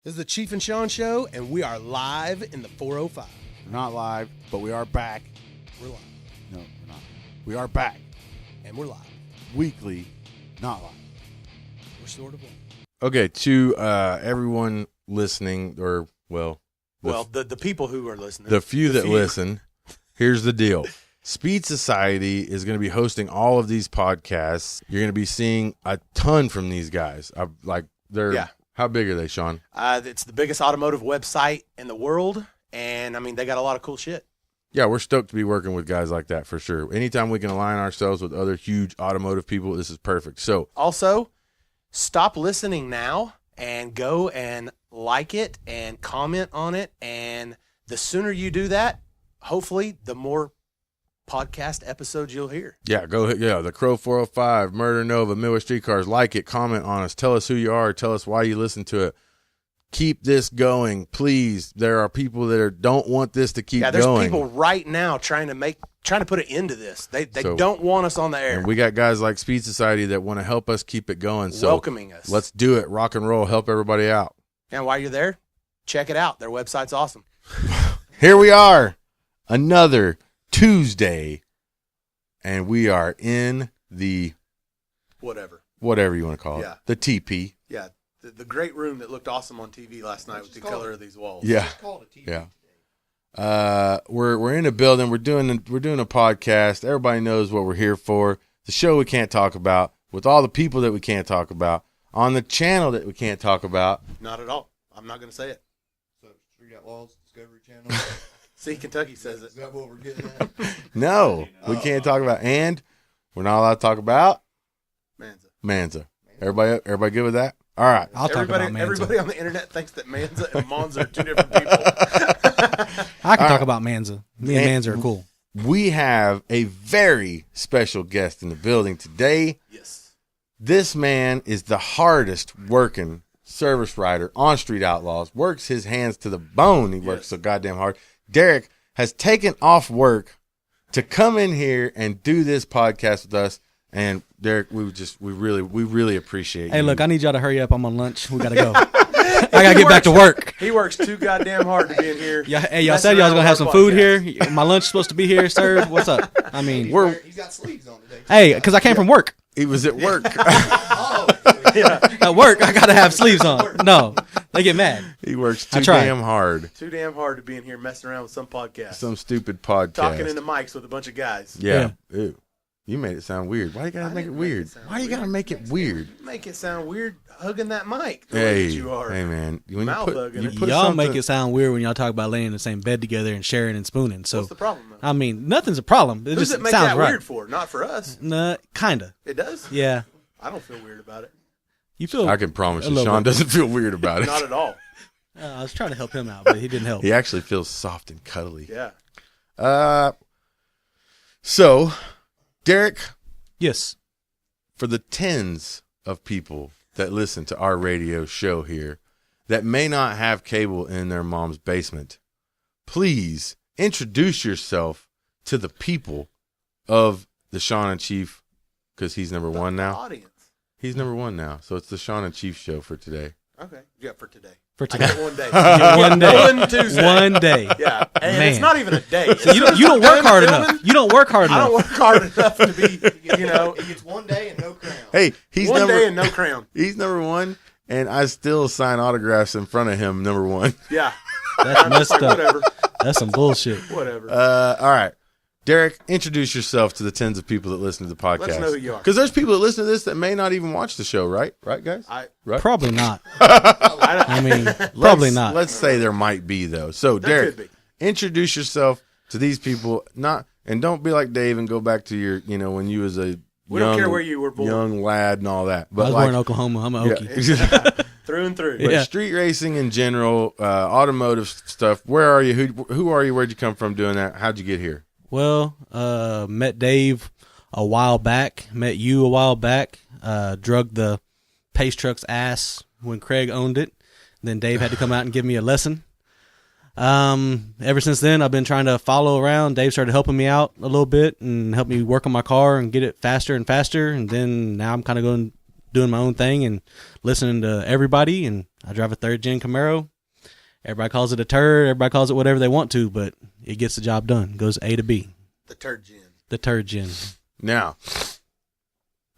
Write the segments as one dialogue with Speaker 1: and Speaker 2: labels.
Speaker 1: This is the Chief and Shawn show, and we are live in the 405.
Speaker 2: We're not live, but we are back.
Speaker 1: We're live.
Speaker 2: No, we're not. We are back.
Speaker 1: And we're live.
Speaker 2: Weekly, not live.
Speaker 1: We're sort of live.
Speaker 3: Okay, to everyone listening, or,
Speaker 1: the people who are listening.
Speaker 3: the few that listen, here's the deal. Speed Society is going to be hosting all of these podcasts. You're going to be seeing a ton from these guys. How big are they, Shawn?
Speaker 1: It's the biggest automotive website in the world, and, I mean, they got a lot of cool shit.
Speaker 3: Yeah, we're stoked to be working with guys like that for sure. Anytime we can align ourselves with other huge automotive people, this is perfect. So,
Speaker 1: Also, stop listening now and go and like it and comment on it, and the sooner you do that, hopefully, the more podcast episodes you'll hear.
Speaker 3: yeah, the Crow 405, Murder Nova, Midwest Streetcars. Like it, comment on us, tell us who you are, tell us why you listen to it. Keep this going, please. There are people that don't want this to keep going.
Speaker 1: Yeah, there's people right now trying to put an end to this. They don't want us on the air.
Speaker 3: And we got guys like Speed Society that want to help us keep it going. So
Speaker 1: welcoming us.
Speaker 3: Let's do it. Rock and roll. Help everybody out.
Speaker 1: And while you're there, check it out. Their website's awesome.
Speaker 3: Here we are. Another Tuesday. And we are in the
Speaker 1: Whatever
Speaker 3: you want to call it.
Speaker 1: Yeah.
Speaker 3: The TP.
Speaker 1: Yeah, the great room that looked awesome on TV last night with the color of these walls.
Speaker 3: Yeah. Yeah. We're in a building. We're doing a podcast. Everybody knows what we're here for. The show we can't talk about, with all the people that we can't talk about, on the channel that we can't talk about.
Speaker 1: Not at all. I'm not going to say it.
Speaker 4: So, Street Outlaws Discovery Channel.
Speaker 1: See, Kentucky says it.
Speaker 4: Is that what we're getting at?
Speaker 3: No, we can't talk about. And we're not allowed to talk about
Speaker 1: Manza.
Speaker 3: Everybody good with that? All right.
Speaker 5: I'll talk about Manza.
Speaker 1: Everybody on the internet thinks that Manza and Monza are two different people.
Speaker 5: I can talk about Manza. Me and Manza are cool.
Speaker 3: We have a very special guest in the building today.
Speaker 1: Yes.
Speaker 3: This man is the hardest working service rider on Street Outlaws. Works his hands to the bone. He works so goddamn hard. Derek has taken off work to come in here and do this podcast with us. And Derek, we really appreciate you.
Speaker 5: Hey, look, I need y'all to hurry up. I'm on lunch. We got to go. I got to get back to work.
Speaker 1: He works too goddamn hard to be in here.
Speaker 5: Yeah, hey, y'all said y'all was going to have some food here. My lunch is supposed to be here served. What's up? I mean,
Speaker 4: He's got sleeves on today.
Speaker 5: hey, because I came from work.
Speaker 3: He was at work.
Speaker 5: At work, I got to have sleeves on. No, they get mad.
Speaker 3: He works too damn hard.
Speaker 1: Too damn hard to be in here messing around with some podcast.
Speaker 3: Some stupid podcast.
Speaker 1: Talking into mics with a bunch of guys.
Speaker 3: Yeah. Ew. You made it sound weird. Why you gotta make it weird? Why you gotta make it weird?
Speaker 1: Make it sound weird hugging that mic.
Speaker 3: Hey,
Speaker 1: you are.
Speaker 3: hey, man.
Speaker 1: Mouth hugging it.
Speaker 5: Y'all make it sound weird when y'all talk about laying in the same bed together and sharing and spooning. So
Speaker 1: what's the problem, though?
Speaker 5: I mean, nothing's a problem. It
Speaker 1: Who's
Speaker 5: just
Speaker 1: it make
Speaker 5: sounds
Speaker 1: that
Speaker 5: right.
Speaker 1: weird for? Not for us.
Speaker 5: Nah, kinda.
Speaker 1: It does?
Speaker 5: Yeah.
Speaker 1: I don't feel weird about it.
Speaker 5: You feel?
Speaker 3: I can promise
Speaker 5: a
Speaker 3: you,
Speaker 5: little
Speaker 3: Shawn
Speaker 5: bit.
Speaker 3: doesn't feel weird about it.
Speaker 1: Not at all.
Speaker 5: I was trying to help him out, but he didn't help.
Speaker 3: He actually feels soft and cuddly.
Speaker 1: Yeah.
Speaker 3: So, Derek,
Speaker 5: Yes.
Speaker 3: for the tens of people that listen to our radio show here that may not have cable in their mom's basement, please introduce yourself to the people of the Shawn and Chief, because he's number one now.
Speaker 1: Audience.
Speaker 3: He's number one now, so it's the Shawn and Chief show for today.
Speaker 1: Okay. Yeah, for today.
Speaker 5: For
Speaker 1: I
Speaker 5: today.
Speaker 1: get one day.
Speaker 5: One day.
Speaker 1: One Tuesday.
Speaker 5: One day.
Speaker 1: Yeah. And
Speaker 5: Man.
Speaker 1: it's not even a day.
Speaker 5: You don't work hard enough. You don't work hard
Speaker 1: I don't
Speaker 5: enough.
Speaker 1: work hard enough to be,
Speaker 4: He gets 1 day and no crown.
Speaker 3: Hey, he's
Speaker 1: one
Speaker 3: number
Speaker 1: day and no crown.
Speaker 3: He's number one, and I still sign autographs in front of him, number one.
Speaker 1: Yeah.
Speaker 5: That's messed up.
Speaker 1: Whatever.
Speaker 5: That's some bullshit.
Speaker 1: Whatever.
Speaker 3: All right. Derek, introduce yourself to the tens of people that listen to the podcast.
Speaker 1: Let's know who you are.
Speaker 3: Because there's people that listen to this that may not even watch the show, right? Right, guys? Right?
Speaker 5: Probably not. I mean, probably not.
Speaker 3: Let's say there might be, though. So,
Speaker 1: There
Speaker 3: Derek,
Speaker 1: could
Speaker 3: introduce yourself to these people. And don't be like Dave and go back to your, when you was a
Speaker 1: We don't care where you were born.
Speaker 3: young lad and all that.
Speaker 5: I
Speaker 3: But
Speaker 5: was born in Oklahoma. I'm an Okie.
Speaker 3: yeah.
Speaker 1: Through and through.
Speaker 3: But
Speaker 5: Yeah.
Speaker 3: street racing in general, automotive stuff. Where are you? Who are you? Where'd you come from doing that? How'd you get here?
Speaker 5: Well, met Dave a while back. Met you a while back. Drugged the Pace Truck's ass when Craig owned it. Then Dave had to come out and give me a lesson. Ever since then, I've been trying to follow around. Dave started helping me out a little bit and helped me work on my car and get it faster and faster. And then now I'm kind of doing my own thing and listening to everybody. And I drive a third-gen Camaro. Everybody calls it a turd. Everybody calls it whatever they want to, but it gets the job done. Goes A to B.
Speaker 1: The turd gen.
Speaker 5: The turd gen.
Speaker 3: Now,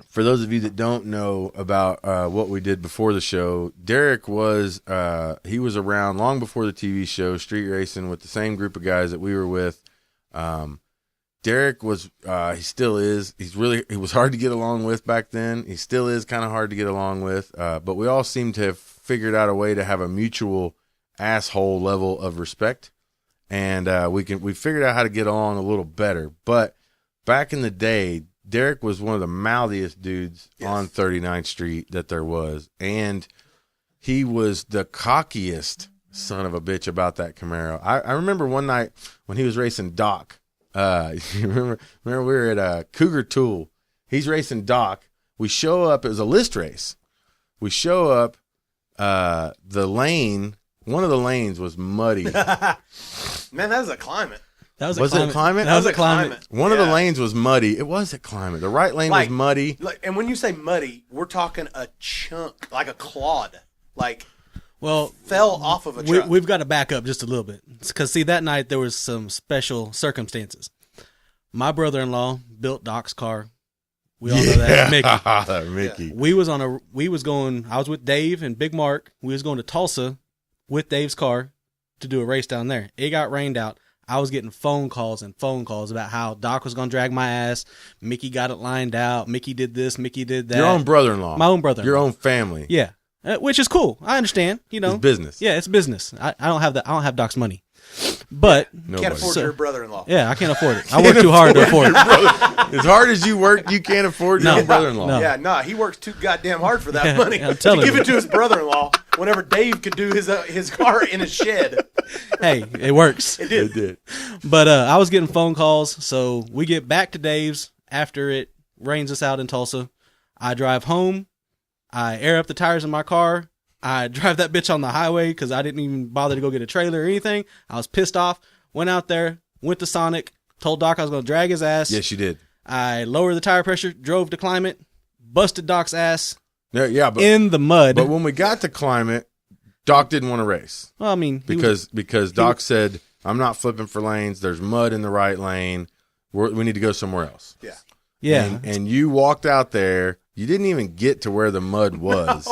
Speaker 3: for those of you that don't know about what we did before the show, Derek was he was around long before the TV show, Street Racing, with the same group of guys that we were with. Derek was he still is. He was hard to get along with back then. He still is kind of hard to get along with. But we all seem to have figured out a way to have a mutual asshole level of respect, and we figured out how to get along a little better. But back in the day, Derek was one of the mouthiest dudes on 39th Street that there was, and he was the cockiest son of a bitch about that Camaro. I remember one night when he was racing Doc. You remember we were at Cougar Tool. He's racing Doc. We show up. It was a list race. We show up. The lane. One of the lanes was muddy.
Speaker 1: Man, that was a climate.
Speaker 3: Was it a climate?
Speaker 5: That was a climate.
Speaker 3: One of the lanes was muddy. It was a climate. The right lane was muddy.
Speaker 1: And when you say muddy, we're talking a chunk, like a clod, fell off of a truck.
Speaker 5: We've got to back up just a little bit, because see, that night there was some special circumstances. My brother-in-law built Doc's car. We all know that, Mickey.
Speaker 3: Mickey.
Speaker 5: I was with Dave and Big Mark. We was going to Tulsa with Dave's car to do a race down there. It got rained out. I was getting phone calls about how Doc was going to drag my ass. Mickey got it lined out. Mickey did this. Mickey did that.
Speaker 3: Your own brother-in-law.
Speaker 5: My own brother-in-law.
Speaker 3: Your own family.
Speaker 5: Yeah. Which is cool. I understand,
Speaker 3: It's business.
Speaker 5: Yeah, it's business. I don't have I don't have Doc's money. But
Speaker 1: can't afford your brother-in-law.
Speaker 5: Yeah, I can't afford it. I work too hard to afford it.
Speaker 3: As hard as you work, you can't afford your own brother-in-law.
Speaker 5: No.
Speaker 1: Yeah, he works too goddamn hard for that money.
Speaker 5: I'm telling
Speaker 1: give
Speaker 5: you.
Speaker 1: it to his brother-in-law whenever Dave could do his car in his shed.
Speaker 5: Hey, it works.
Speaker 1: It did.
Speaker 3: It did.
Speaker 5: But I was getting phone calls, so we get back to Dave's after it rains us out in Tulsa. I drive home. I air up the tires in my car. I drive that bitch on the highway because I didn't even bother to go get a trailer or anything. I was pissed off. Went out there, went to Sonic, told Doc I was going to drag his ass.
Speaker 3: Yes, you did.
Speaker 5: I lowered the tire pressure, drove to Climate, busted Doc's ass
Speaker 3: But
Speaker 5: in the mud.
Speaker 3: But when we got to Climate, Doc didn't want to race.
Speaker 5: Well, I mean,
Speaker 3: because Doc said, I'm not flipping for lanes. There's mud in the right lane. We need to go somewhere else.
Speaker 1: Yeah.
Speaker 5: Yeah.
Speaker 3: And you walked out there. You didn't even get to where the mud was.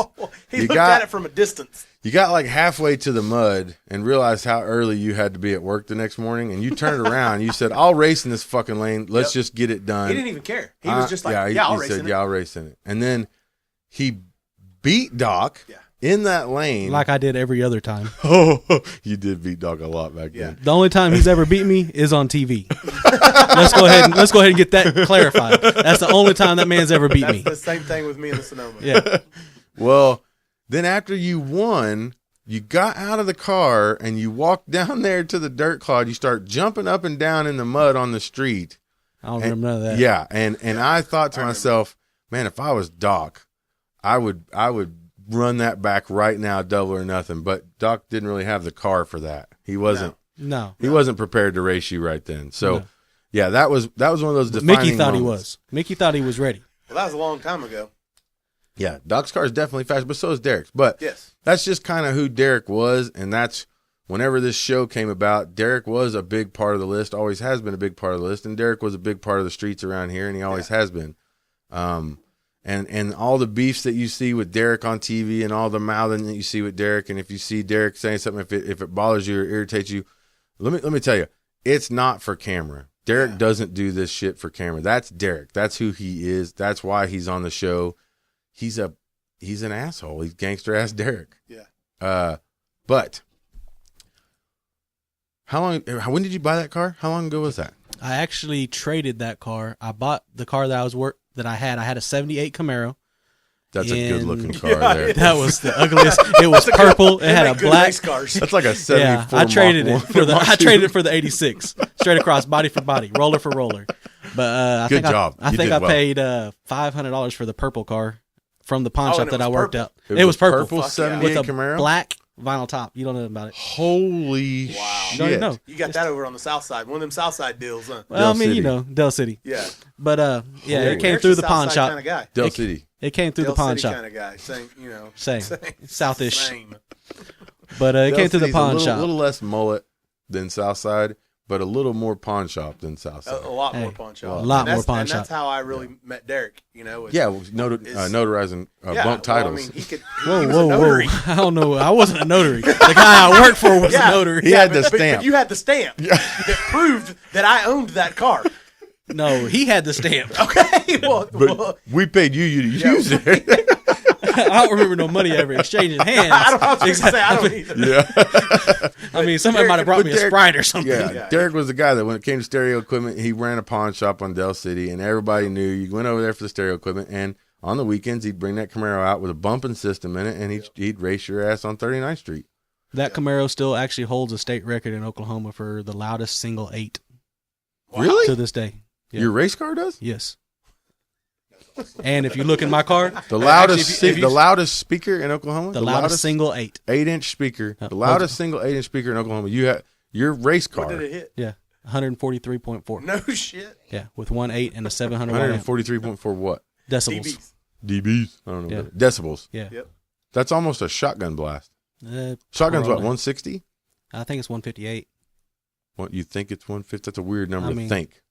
Speaker 1: He looked at it from a distance.
Speaker 3: You got like halfway to the mud and realized how early you had to be at work the next morning. And you turned around and you said, I'll race in this fucking lane. Let's just get it done.
Speaker 1: He didn't even care. He was just like, I'll race in it.
Speaker 3: Yeah, I'll race in it. And then he beat Doc in that lane.
Speaker 5: like I did every other time.
Speaker 3: Oh, you did beat Doc a lot back then.
Speaker 5: The only time he's ever beat me is on TV. Let's go ahead and get that clarified. That's the only time that man's ever beat me.
Speaker 1: That's the same thing with me in the Sonoma.
Speaker 5: Yeah.
Speaker 3: Well, then after you won, you got out of the car and you walked down there to the dirt clod. You start jumping up and down in the mud on the street.
Speaker 5: I don't remember none of that.
Speaker 3: Yeah, and I thought to myself, man, if I was Doc, I would run that back right now, double or nothing. But Doc didn't really have the car for that. He wasn't.
Speaker 5: No.
Speaker 3: He wasn't prepared to race you right then. So, yeah, that was one of those defining
Speaker 5: Mickey thought
Speaker 3: moments.
Speaker 5: he was. Mickey thought he was ready.
Speaker 1: Well, that was a long time ago.
Speaker 3: Yeah, Doc's car is definitely fast, but so is Derek's. But
Speaker 1: yes,
Speaker 3: that's just kind of who Derek was, and that's whenever this show came about, Derek was a big part of the list, always has been a big part of the list, and Derek was a big part of the streets around here, and he always has been. And all the beefs that you see with Derek on TV and all the mouthing that you see with Derek, and if you see Derek saying something, if it bothers you or irritates you, let me tell you, it's not for camera. Derek doesn't do this shit for camera. That's Derek. That's who he is. That's why he's on the show. He's an asshole. He's gangster ass Derek.
Speaker 1: Yeah.
Speaker 3: But when did you buy that car? How long ago was that?
Speaker 5: I actually traded that car. I bought the car that I had. I had a 78 Camaro.
Speaker 3: That's a good looking car there.
Speaker 5: That was the ugliest. It was purple. It had a black
Speaker 1: race cars.
Speaker 3: That's like a 74.
Speaker 5: I traded it for the 86. Straight across, body for body, roller for roller. But I think I paid $500 for the purple car from the pawn shop that I worked out. It was purple.
Speaker 3: Purple 78
Speaker 5: with a
Speaker 3: Camaro?
Speaker 5: black vinyl top. You don't know about it.
Speaker 3: Holy
Speaker 5: You don't even know.
Speaker 1: You got that over on the south side. One of them south side deals, huh?
Speaker 5: Well, I mean,
Speaker 3: City.
Speaker 5: you know, Del City.
Speaker 1: Yeah.
Speaker 5: But yeah, it came
Speaker 1: Eric's
Speaker 5: through
Speaker 1: a
Speaker 5: the
Speaker 1: south
Speaker 5: pawn
Speaker 1: side
Speaker 5: shop.
Speaker 1: kind of guy.
Speaker 3: Del City.
Speaker 5: It came through
Speaker 1: Del
Speaker 5: the pawn
Speaker 1: City
Speaker 5: shop.
Speaker 1: kind of guy. Same, you know.
Speaker 5: Same. Southish.
Speaker 1: Same.
Speaker 5: But it
Speaker 3: Del
Speaker 5: came through the
Speaker 3: City's
Speaker 5: pawn
Speaker 3: a
Speaker 5: shop.
Speaker 3: little less mullet than Southside, but a little more pawn shop than Southside.
Speaker 1: A lot more
Speaker 5: Hey,
Speaker 1: pawn shop.
Speaker 5: a lot
Speaker 1: And that's-
Speaker 5: more pawn
Speaker 1: and that's
Speaker 5: shop.
Speaker 1: how I really met Derek. You know. was-
Speaker 3: Yeah, well, notarizing bump titles.
Speaker 1: Well, I mean, he could.
Speaker 5: Whoa,
Speaker 1: he was
Speaker 5: whoa,
Speaker 1: a notary.
Speaker 5: whoa! I don't know. I wasn't a notary. The guy I worked for was a notary.
Speaker 3: He had the
Speaker 1: but
Speaker 3: stamp.
Speaker 1: you had the stamp that proved that I owned that car.
Speaker 5: No, he had the stamp.
Speaker 1: Okay. Well,
Speaker 3: But we paid you to use it.
Speaker 5: I don't remember no money ever exchanging hands.
Speaker 1: I don't. I was going to say I don't either.
Speaker 3: Yeah.
Speaker 5: I mean, somebody might have brought me a
Speaker 3: Derek-
Speaker 5: Sprite or something.
Speaker 3: Yeah.
Speaker 1: Yeah.
Speaker 3: Derek was the guy that when it came to stereo equipment, he ran a pawn shop on Del City, and everybody knew you went over there for the stereo equipment. And on the weekends, he'd bring that Camaro out with a bumping system in it, and he'd race your ass on 39th Street.
Speaker 5: That Camaro still actually holds a state record in Oklahoma for the loudest single 8
Speaker 3: Really?
Speaker 5: to this day. Yeah.
Speaker 3: Your race car does?
Speaker 5: Yes. And if you look in my car,
Speaker 3: The loudest,
Speaker 5: actually, if you-
Speaker 3: the loudest speaker in Oklahoma.
Speaker 5: the loudest single 8.
Speaker 3: 8-inch speaker.
Speaker 5: Yeah.
Speaker 3: The loudest single 8-inch speaker in Oklahoma. You have your race car.
Speaker 1: What did it hit?
Speaker 5: Yeah, 143.4.
Speaker 1: No shit.
Speaker 5: Yeah, with 1.8 and a 700 watt amp.
Speaker 3: 143.4 what?
Speaker 5: decibels.
Speaker 1: DBs.
Speaker 3: dBs. I don't know.
Speaker 5: Yeah.
Speaker 3: Decibels.
Speaker 5: Yeah.
Speaker 1: Yep.
Speaker 3: That's almost a shotgun blast. Shotgun's
Speaker 5: Probably.
Speaker 3: what, 160?
Speaker 5: I think it's 158.
Speaker 3: What, you think it's 150? That's a weird number
Speaker 5: I
Speaker 3: to
Speaker 5: mean,
Speaker 3: think.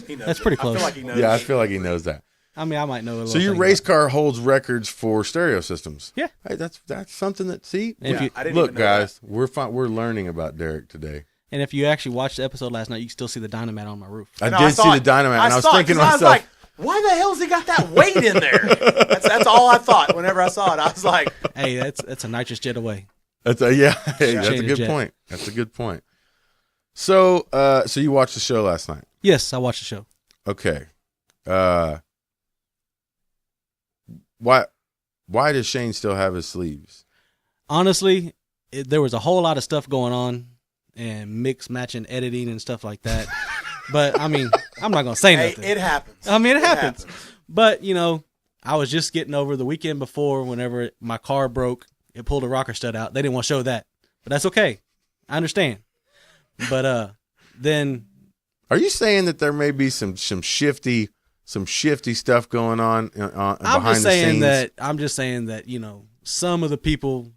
Speaker 1: He knows
Speaker 5: That's
Speaker 1: it.
Speaker 5: pretty
Speaker 1: I
Speaker 5: close.
Speaker 1: feel like he knows.
Speaker 3: Yeah, I
Speaker 1: it.
Speaker 3: feel like he knows that.
Speaker 5: I mean, I might know a little.
Speaker 3: So your
Speaker 5: thing
Speaker 3: race
Speaker 5: about it.
Speaker 3: car holds records for stereo systems.
Speaker 5: Yeah.
Speaker 3: Hey, that's something that, see?
Speaker 5: And if
Speaker 1: Yeah,
Speaker 5: you
Speaker 1: I didn't
Speaker 3: Look,
Speaker 1: even know
Speaker 3: guys, we're learning about Derek today.
Speaker 5: and if you actually watched the episode last night, you can still see the dynamite on my roof.
Speaker 3: I
Speaker 1: No,
Speaker 3: did see
Speaker 1: saw
Speaker 3: the
Speaker 1: it.
Speaker 3: dynamite, and I was
Speaker 1: saw it,
Speaker 3: thinking to
Speaker 1: 'cause
Speaker 3: myself,
Speaker 1: I was like, why the hell's he got that weight in there? That's all I thought whenever I saw it. I was like,
Speaker 5: Hey, that's a nitrous jet away.
Speaker 3: that's a, yeah, hey, that's a
Speaker 5: Change
Speaker 3: good
Speaker 5: jet.
Speaker 3: point. That's a good point. So, so you watched the show last night.
Speaker 5: Yes, I watched the show.
Speaker 3: Okay. Why does Shane still have his sleeves?
Speaker 5: Honestly, there was a whole lot of stuff going on and mix matching editing and stuff like that. But I mean, I'm not gonna say
Speaker 1: hey,
Speaker 5: nothing.
Speaker 1: it happens.
Speaker 5: I mean, it happens. But you know, I was just getting over the weekend before. Whenever my car broke, it pulled a rocker stud out. They didn't want to show that, but that's okay. I understand. But then
Speaker 3: Are you saying that there may be some shifty stuff going on behind
Speaker 5: I'm just saying that you know some of the people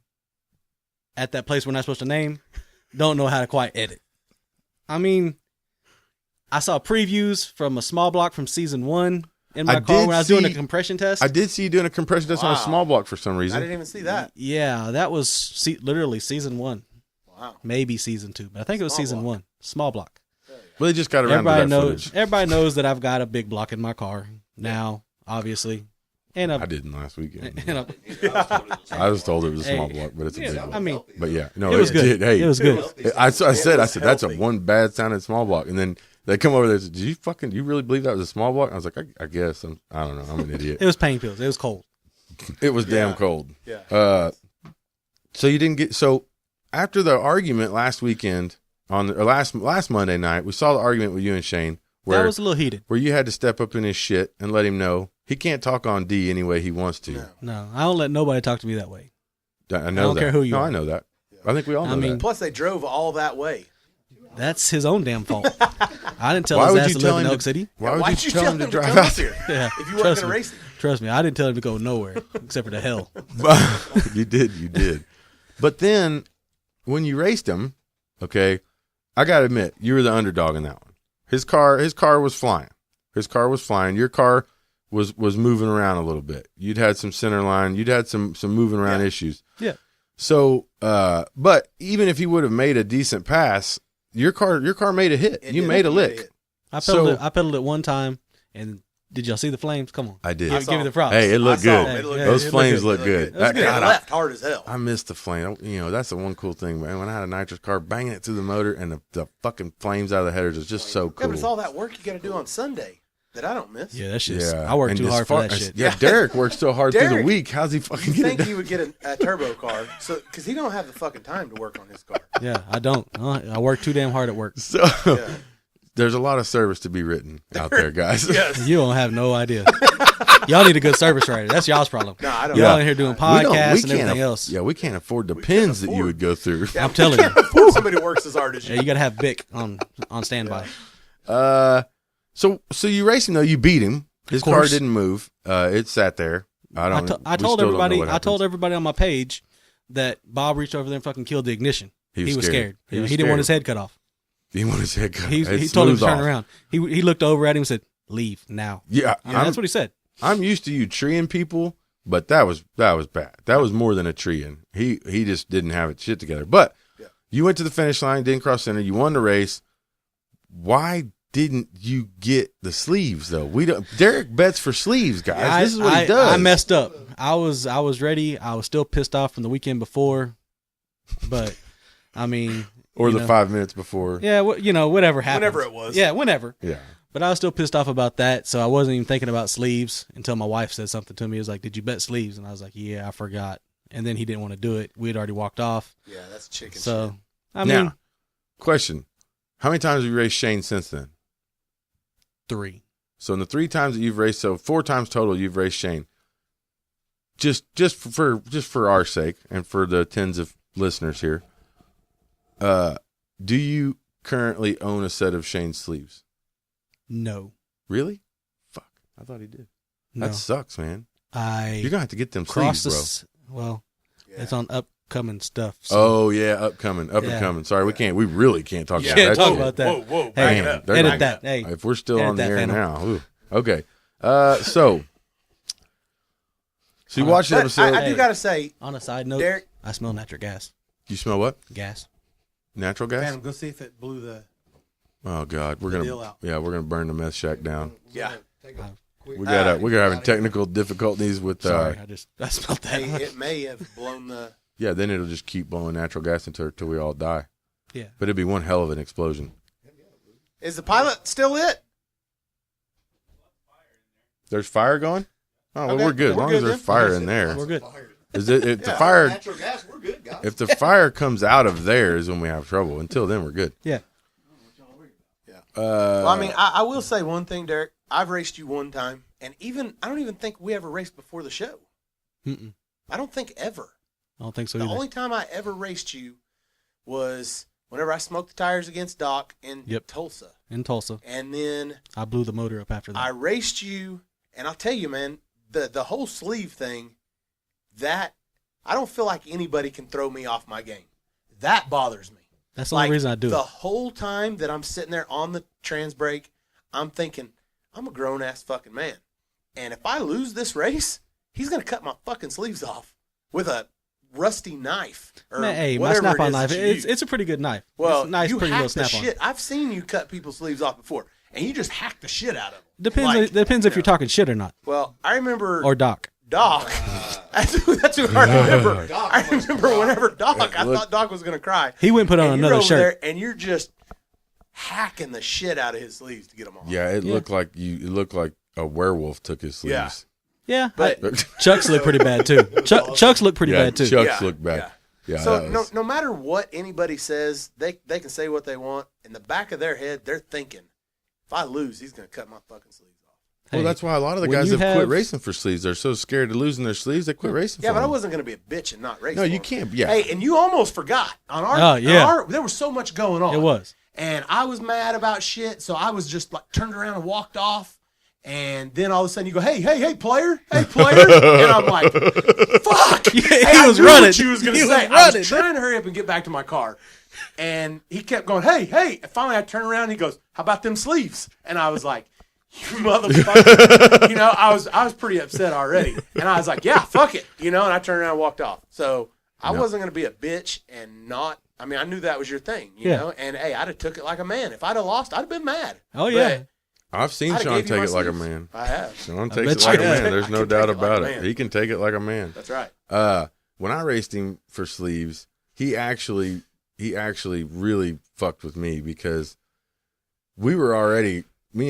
Speaker 5: at that place we're not supposed to name don't know how to quite edit. I mean, I saw previews from a small block from season 1 in my
Speaker 3: I
Speaker 5: car
Speaker 3: did
Speaker 5: when I was doing a
Speaker 3: see-
Speaker 5: compression test.
Speaker 3: I did see you doing a compression test on a
Speaker 1: Wow.
Speaker 3: small block for some
Speaker 1: I
Speaker 3: reason.
Speaker 1: didn't even see that.
Speaker 5: Yeah, that was literally season 1,
Speaker 1: Wow.
Speaker 5: maybe season 2, but I think it was
Speaker 1: Small
Speaker 5: season
Speaker 1: block.
Speaker 5: 1. Small block.
Speaker 3: Well, they just got around to
Speaker 5: Everybody
Speaker 3: that
Speaker 5: knows.
Speaker 3: footage.
Speaker 5: Everybody knows that I've got a big block in my car now, obviously, and
Speaker 3: I didn't last weekend.
Speaker 5: and
Speaker 3: I was told it was a small
Speaker 5: Hey.
Speaker 3: block, but it's a big
Speaker 5: I
Speaker 3: one.
Speaker 5: mean,
Speaker 3: But yeah, no,
Speaker 5: it was good.
Speaker 3: did. Hey,
Speaker 5: It was good.
Speaker 3: I said that's a
Speaker 1: healthy.
Speaker 3: one bad sounding small block, and then they come over there and say, "Do you really believe that was a small block?" I was like, I guess. I don't know. I'm an idiot.
Speaker 5: It was pain pills. It was cold.
Speaker 3: It was damn
Speaker 1: Yeah.
Speaker 3: cold.
Speaker 1: Yeah.
Speaker 3: So you didn't get after the argument last weekend or last Monday night, we saw the argument with you and Shane
Speaker 5: That
Speaker 3: where
Speaker 5: was a little heated.
Speaker 3: you had to step up in his shit and let him know he can't talk on D any way he wants to.
Speaker 1: No.
Speaker 5: No, I don't let nobody talk to me that way.
Speaker 3: I know
Speaker 5: don't
Speaker 3: that.
Speaker 5: care who you
Speaker 3: no,
Speaker 5: are.
Speaker 3: I know that. I think we all know
Speaker 5: I mean,
Speaker 3: that.
Speaker 1: Plus, they drove all that way.
Speaker 5: That's his own damn fault. I didn't tell
Speaker 3: Why
Speaker 5: his
Speaker 3: would
Speaker 5: ass
Speaker 3: you
Speaker 5: to
Speaker 3: tell
Speaker 5: live in
Speaker 3: him
Speaker 5: Oak City.
Speaker 3: Why
Speaker 1: Why'd
Speaker 3: would you tell him to drive
Speaker 1: come
Speaker 3: out
Speaker 1: up here
Speaker 5: Yeah,
Speaker 1: if you weren't
Speaker 5: trust
Speaker 1: going to
Speaker 5: me.
Speaker 1: race him?
Speaker 5: Trust me, I didn't tell him to go nowhere except for the hell.
Speaker 3: You did. But then when you raced him, okay, I gotta admit, you were the underdog in that one. His car was flying. Your car was moving around a little bit. You'd had some center line. You'd had some moving around issues.
Speaker 5: Yeah.
Speaker 3: So, but even if you would have made a decent pass, your car made a hit.
Speaker 1: It
Speaker 3: You
Speaker 1: did.
Speaker 3: made a
Speaker 1: It
Speaker 3: lick.
Speaker 1: did.
Speaker 5: I
Speaker 3: So-
Speaker 5: pedaled it one time, and did y'all see the flames? Come on,
Speaker 3: I did.
Speaker 5: give me the props.
Speaker 3: Hey, it looked
Speaker 1: I saw
Speaker 3: good.
Speaker 1: it. It looked
Speaker 3: Those
Speaker 5: good.
Speaker 3: flames
Speaker 5: It
Speaker 3: look
Speaker 1: looked
Speaker 3: good.
Speaker 1: It was good.
Speaker 3: God,
Speaker 1: It left hard as hell.
Speaker 3: I missed the flame. That's the one cool thing, man. When I had a nitrous car, banging it through the motor and the fucking flames out of the headers is just so
Speaker 1: Yeah,
Speaker 3: cool.
Speaker 1: but it's all that work you got to do on Sunday that I don't miss.
Speaker 5: Yeah, that shit.
Speaker 3: Yeah,
Speaker 5: I worked
Speaker 3: and
Speaker 5: too
Speaker 3: as
Speaker 5: hard
Speaker 3: far
Speaker 5: for that
Speaker 3: as-
Speaker 5: shit.
Speaker 3: Yeah, Derek works so hard through the
Speaker 1: Derek,
Speaker 3: week. How's he fucking
Speaker 1: You
Speaker 3: get it
Speaker 1: think
Speaker 3: done?
Speaker 1: he would get a turbo car? So, because he don't have the fucking time to work on his car.
Speaker 5: Yeah, I don't. I work too damn hard at work.
Speaker 3: So,
Speaker 1: Yeah.
Speaker 3: There's a lot of service to be written out there, guys.
Speaker 1: Yes.
Speaker 5: You don't have no idea. Y'all need a good service writer. That's y'all's problem.
Speaker 1: No, I don't.
Speaker 5: Y'all
Speaker 3: Yeah.
Speaker 5: in here doing
Speaker 3: We don't-
Speaker 5: podcasts and
Speaker 3: can't
Speaker 5: everything
Speaker 3: aff-
Speaker 5: else.
Speaker 3: Yeah, we can't afford the pins that you
Speaker 1: afford-
Speaker 3: would go through.
Speaker 5: I'm telling you.
Speaker 1: Before somebody works as hard as you.
Speaker 5: Yeah, you got to have Vic on standby.
Speaker 3: So you raced him though. You beat him. His car
Speaker 5: course.
Speaker 3: didn't move. It sat there.
Speaker 5: I told
Speaker 3: we still don't know
Speaker 5: everybody.
Speaker 3: what
Speaker 5: I told
Speaker 3: happens.
Speaker 5: everybody on my page that Bob reached over there and fucking killed the ignition.
Speaker 3: He
Speaker 5: He
Speaker 3: was
Speaker 5: was
Speaker 3: scared.
Speaker 5: scared.
Speaker 3: He
Speaker 5: He,
Speaker 3: was
Speaker 5: he didn't want
Speaker 3: scared.
Speaker 5: his head cut off.
Speaker 3: He wanted his head cut.
Speaker 5: He
Speaker 3: It
Speaker 5: told him to
Speaker 3: smooth
Speaker 5: turn
Speaker 3: off.
Speaker 5: around. He looked over at him and said, "Leave now."
Speaker 3: Yeah,
Speaker 5: That's what he said.
Speaker 3: I'm used to you treeing people, but that was bad. That was more than a treeing. He just didn't have it shit together. But you went to the finish line, didn't cross center. You won the race. Why didn't you get the sleeves though? We don't. Derek bets for sleeves, guys. This is what he does.
Speaker 5: I messed up. I was ready. I was still pissed off from the weekend before, but I mean,
Speaker 3: or
Speaker 5: you
Speaker 3: the
Speaker 5: know.
Speaker 3: 5 minutes before.
Speaker 5: yeah, whatever happened.
Speaker 1: Whenever it was.
Speaker 5: Yeah, whenever.
Speaker 3: Yeah.
Speaker 5: But I was still pissed off about that, so I wasn't even thinking about sleeves until my wife said something to me. It was like, "Did you bet sleeves?" And I was like, "Yeah, I forgot." And then he didn't want to do it. We had already walked off.
Speaker 1: Yeah, that's chicken
Speaker 5: So,
Speaker 1: shit.
Speaker 5: I mean,
Speaker 3: Now, question: how many times have you raced Shane since then?
Speaker 5: 3.
Speaker 3: So in the 3 times that you've raced, so 4 times total, you've raced Shane. Just for our sake and for the tens of listeners here, do you currently own a set of Shane's sleeves?
Speaker 5: No.
Speaker 3: Really? Fuck, I thought he did.
Speaker 5: No.
Speaker 3: That sucks, man.
Speaker 5: I
Speaker 3: You're gonna have to get them
Speaker 5: crossed
Speaker 3: sleeves, bro.
Speaker 5: well,
Speaker 1: Yeah.
Speaker 5: it's on upcoming stuff. So
Speaker 3: Oh yeah, upcoming, up and
Speaker 5: Yeah.
Speaker 3: coming. Sorry, we really can't talk
Speaker 1: Yeah.
Speaker 3: about
Speaker 5: can't
Speaker 3: that.
Speaker 5: talk
Speaker 3: shit.
Speaker 5: about that.
Speaker 1: Whoa,
Speaker 5: Hey,
Speaker 1: back it up.
Speaker 3: they're
Speaker 5: edit
Speaker 3: not-
Speaker 5: that. Hey,
Speaker 3: If we're still
Speaker 5: Edit
Speaker 3: on the
Speaker 5: that,
Speaker 3: air
Speaker 5: Phantom.
Speaker 3: now, ooh. Okay. So you watched the
Speaker 1: But
Speaker 3: episode.
Speaker 1: I do got to say,
Speaker 5: on a side note,
Speaker 1: Derek,
Speaker 5: I smell natural gas.
Speaker 3: You smell what?
Speaker 5: Gas.
Speaker 3: Natural gas?
Speaker 1: Phantom, go see if it blew the.
Speaker 3: Oh God, we're
Speaker 1: deal out.
Speaker 3: gonna burn the mess shack down.
Speaker 1: Yeah.
Speaker 4: Take a quick
Speaker 3: We're having technical difficulties with.
Speaker 5: Sorry, I smelled that.
Speaker 1: Hey, it may have blown the.
Speaker 3: Yeah, then it'll just keep blowing natural gas until we all die.
Speaker 5: Yeah.
Speaker 3: But it'd be one hell of an explosion.
Speaker 1: Is the pilot still it?
Speaker 3: There's fire going. Oh, well,
Speaker 1: Okay,
Speaker 3: we're good. As
Speaker 1: we're
Speaker 3: long
Speaker 1: good
Speaker 3: as there's
Speaker 1: then.
Speaker 3: fire in there.
Speaker 5: We're good.
Speaker 3: Is it if the
Speaker 4: Yeah,
Speaker 3: fire
Speaker 4: natural gas, we're good, guys.
Speaker 3: if the fire comes out of there is when we have trouble. Until then, we're good.
Speaker 5: Yeah.
Speaker 1: Well, I mean, I will say one thing, Derek. I've raced you one time, and I don't even think we ever raced before the show.
Speaker 5: Mm-mm.
Speaker 1: I don't think ever.
Speaker 5: I don't think so
Speaker 1: The
Speaker 5: either.
Speaker 1: only time I ever raced you was whenever I smoked the tires against Doc in
Speaker 5: Yep.
Speaker 1: Tulsa.
Speaker 5: In Tulsa,
Speaker 1: And then
Speaker 5: I blew the motor up after that.
Speaker 1: I raced you, and I'll tell you, man, the whole sleeve thing, that I don't feel like anybody can throw me off my game. That bothers me.
Speaker 5: That's the only reason I do
Speaker 1: The
Speaker 5: it.
Speaker 1: whole time that I'm sitting there on the trans brake, I'm thinking, I'm a grown ass fucking man. And if I lose this race, he's going to cut my fucking sleeves off with a rusty knife. Or
Speaker 5: Man, hey, my
Speaker 1: whatever it
Speaker 5: snap-on
Speaker 1: is
Speaker 5: knife,
Speaker 1: that you
Speaker 5: it's,
Speaker 1: use.
Speaker 5: it's a pretty good knife.
Speaker 1: Well,
Speaker 5: It's a nice,
Speaker 1: you
Speaker 5: pretty
Speaker 1: hack
Speaker 5: little
Speaker 1: the
Speaker 5: snap-on.
Speaker 1: shit. I've seen you cut people's sleeves off before, and you just hack the shit out of them.
Speaker 5: Depends if you're talking shit or not.
Speaker 1: Well, I remember
Speaker 5: Or Doc.
Speaker 1: Doc. That's who I remember. I remember whenever Doc, I thought Doc was going to cry.
Speaker 5: He went and put on
Speaker 1: And you're
Speaker 5: another
Speaker 1: over
Speaker 5: shirt.
Speaker 1: there, and you're just hacking the shit out of his sleeves to get them off.
Speaker 3: Yeah, it looked like a werewolf took his sleeves.
Speaker 5: Yeah,
Speaker 1: But-
Speaker 5: Chuck's look pretty bad too. Chuck's look pretty bad too.
Speaker 3: Chuck's
Speaker 1: Yeah,
Speaker 3: look bad. Yeah,
Speaker 1: So
Speaker 3: that was-
Speaker 1: no matter what anybody says, they can say what they want. In the back of their head, they're thinking, if I lose, he's going to cut my fucking sleeves off.
Speaker 3: well,
Speaker 5: Hey,
Speaker 3: that's why a lot of the
Speaker 5: when
Speaker 3: guys
Speaker 5: you
Speaker 3: have quit
Speaker 5: have-
Speaker 3: racing for sleeves. They're so scared of losing their sleeves, they quit racing.
Speaker 1: Yeah,
Speaker 3: for
Speaker 1: but I
Speaker 3: them.
Speaker 1: wasn't going to be a bitch and not race.
Speaker 3: No,
Speaker 1: for
Speaker 3: you
Speaker 1: him.
Speaker 3: can't. Yeah.
Speaker 1: Hey, and you almost forgot on our.
Speaker 5: Oh, yeah.
Speaker 1: on our- there was so much going on.
Speaker 5: It was.
Speaker 1: And I was mad about shit, so I was just like turned around and walked off. And then all of a sudden you go, hey, player, and I'm like, fuck.
Speaker 5: Yeah,
Speaker 1: Hey,
Speaker 5: he
Speaker 1: I
Speaker 5: was
Speaker 1: knew
Speaker 5: running.
Speaker 1: What you was gonna
Speaker 5: He
Speaker 1: say.
Speaker 5: was
Speaker 1: I
Speaker 5: running.
Speaker 1: was trying to hurry up and get back to my car, and he kept going, hey. And finally, I turned around. And he goes, how about them sleeves? And I was like, you motherfucker. I was pretty upset already, and I was like, yeah, fuck it, and I turned around and walked off. So I wasn't gonna be a bitch and not. I mean, I knew that was your thing, you
Speaker 5: Yeah.
Speaker 1: know. And hey, I'd have took it like a man. If I'd have lost, I'd have been mad.
Speaker 5: Oh, yeah.
Speaker 1: But
Speaker 3: I've seen
Speaker 1: I'd have
Speaker 3: Sean
Speaker 1: gave you
Speaker 3: take
Speaker 1: my
Speaker 3: it like a
Speaker 1: sleeves.
Speaker 3: man.
Speaker 1: I have.
Speaker 3: Sean
Speaker 5: I
Speaker 3: takes
Speaker 5: bet
Speaker 3: it like
Speaker 5: you
Speaker 3: a
Speaker 5: have.
Speaker 3: man. There's
Speaker 1: I
Speaker 3: no
Speaker 1: can
Speaker 3: doubt
Speaker 1: take it like
Speaker 3: about
Speaker 1: a
Speaker 3: it.
Speaker 1: man.
Speaker 3: He can take it like a man.
Speaker 1: That's right.
Speaker 3: When I raced him for sleeves, he actually really fucked with me because me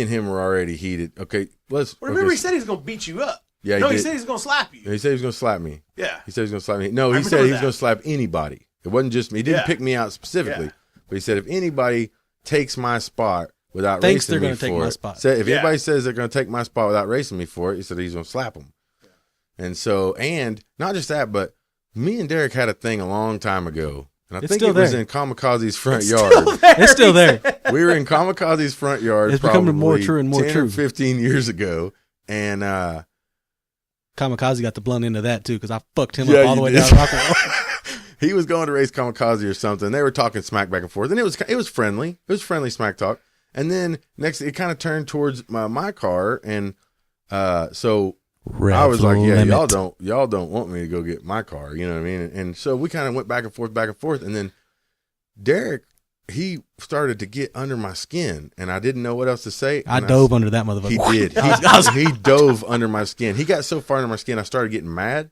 Speaker 3: and him were already heated. Okay,
Speaker 1: Well, remember, he said he was going to beat you up.
Speaker 3: Yeah, he
Speaker 1: no, he
Speaker 3: did.
Speaker 1: said he was going to slap you.
Speaker 3: He said he was going to slap me.
Speaker 1: Yeah.
Speaker 3: He said he was going to slap me. No,
Speaker 1: I
Speaker 3: he said
Speaker 1: remember
Speaker 3: he was
Speaker 1: that.
Speaker 3: going to slap anybody. It wasn't just me. He didn't
Speaker 1: Yeah.
Speaker 3: pick me out specifically.
Speaker 1: Yeah.
Speaker 3: But he said if anybody takes my spot, without
Speaker 5: Thinks
Speaker 3: racing
Speaker 5: they're
Speaker 3: me
Speaker 5: gonna take
Speaker 3: for
Speaker 5: my
Speaker 3: it.
Speaker 5: spot.
Speaker 3: Said if
Speaker 1: Yeah.
Speaker 3: anybody says they're going to take my spot without racing me for it, he said he's going to slap them. And so, and not just that, but me and Derek had a thing a long time ago. And I
Speaker 5: It's
Speaker 3: think
Speaker 5: still
Speaker 3: it was
Speaker 5: there.
Speaker 3: in Kamikaze's front
Speaker 1: It's
Speaker 3: yard.
Speaker 1: still there.
Speaker 5: It's still there.
Speaker 3: We were in Kamikaze's front yard.
Speaker 5: It's becoming more
Speaker 3: probably
Speaker 5: true and more
Speaker 3: 10
Speaker 5: true.
Speaker 3: Or 15 years ago. And
Speaker 5: Kamikaze got the blunt end of that too, because I fucked him
Speaker 3: Yeah,
Speaker 5: up all the
Speaker 3: you
Speaker 5: way
Speaker 3: did.
Speaker 5: down Rockwell.
Speaker 3: he was going to race Kamikaze or something. They were talking smack back and forth, and it was friendly. It was friendly smack talk. And then next, it kind of turned towards my car, and so I was like, "Yeah, y'all don't want me to go get my car." You know what I mean? And so we kind of went back and forth, and then Derek, he started to get under my skin, and I didn't know what else to say.
Speaker 5: I
Speaker 3: and
Speaker 5: dove under that motherfucker.
Speaker 3: He did. He dove under my skin. He got so far under my skin, I started getting mad.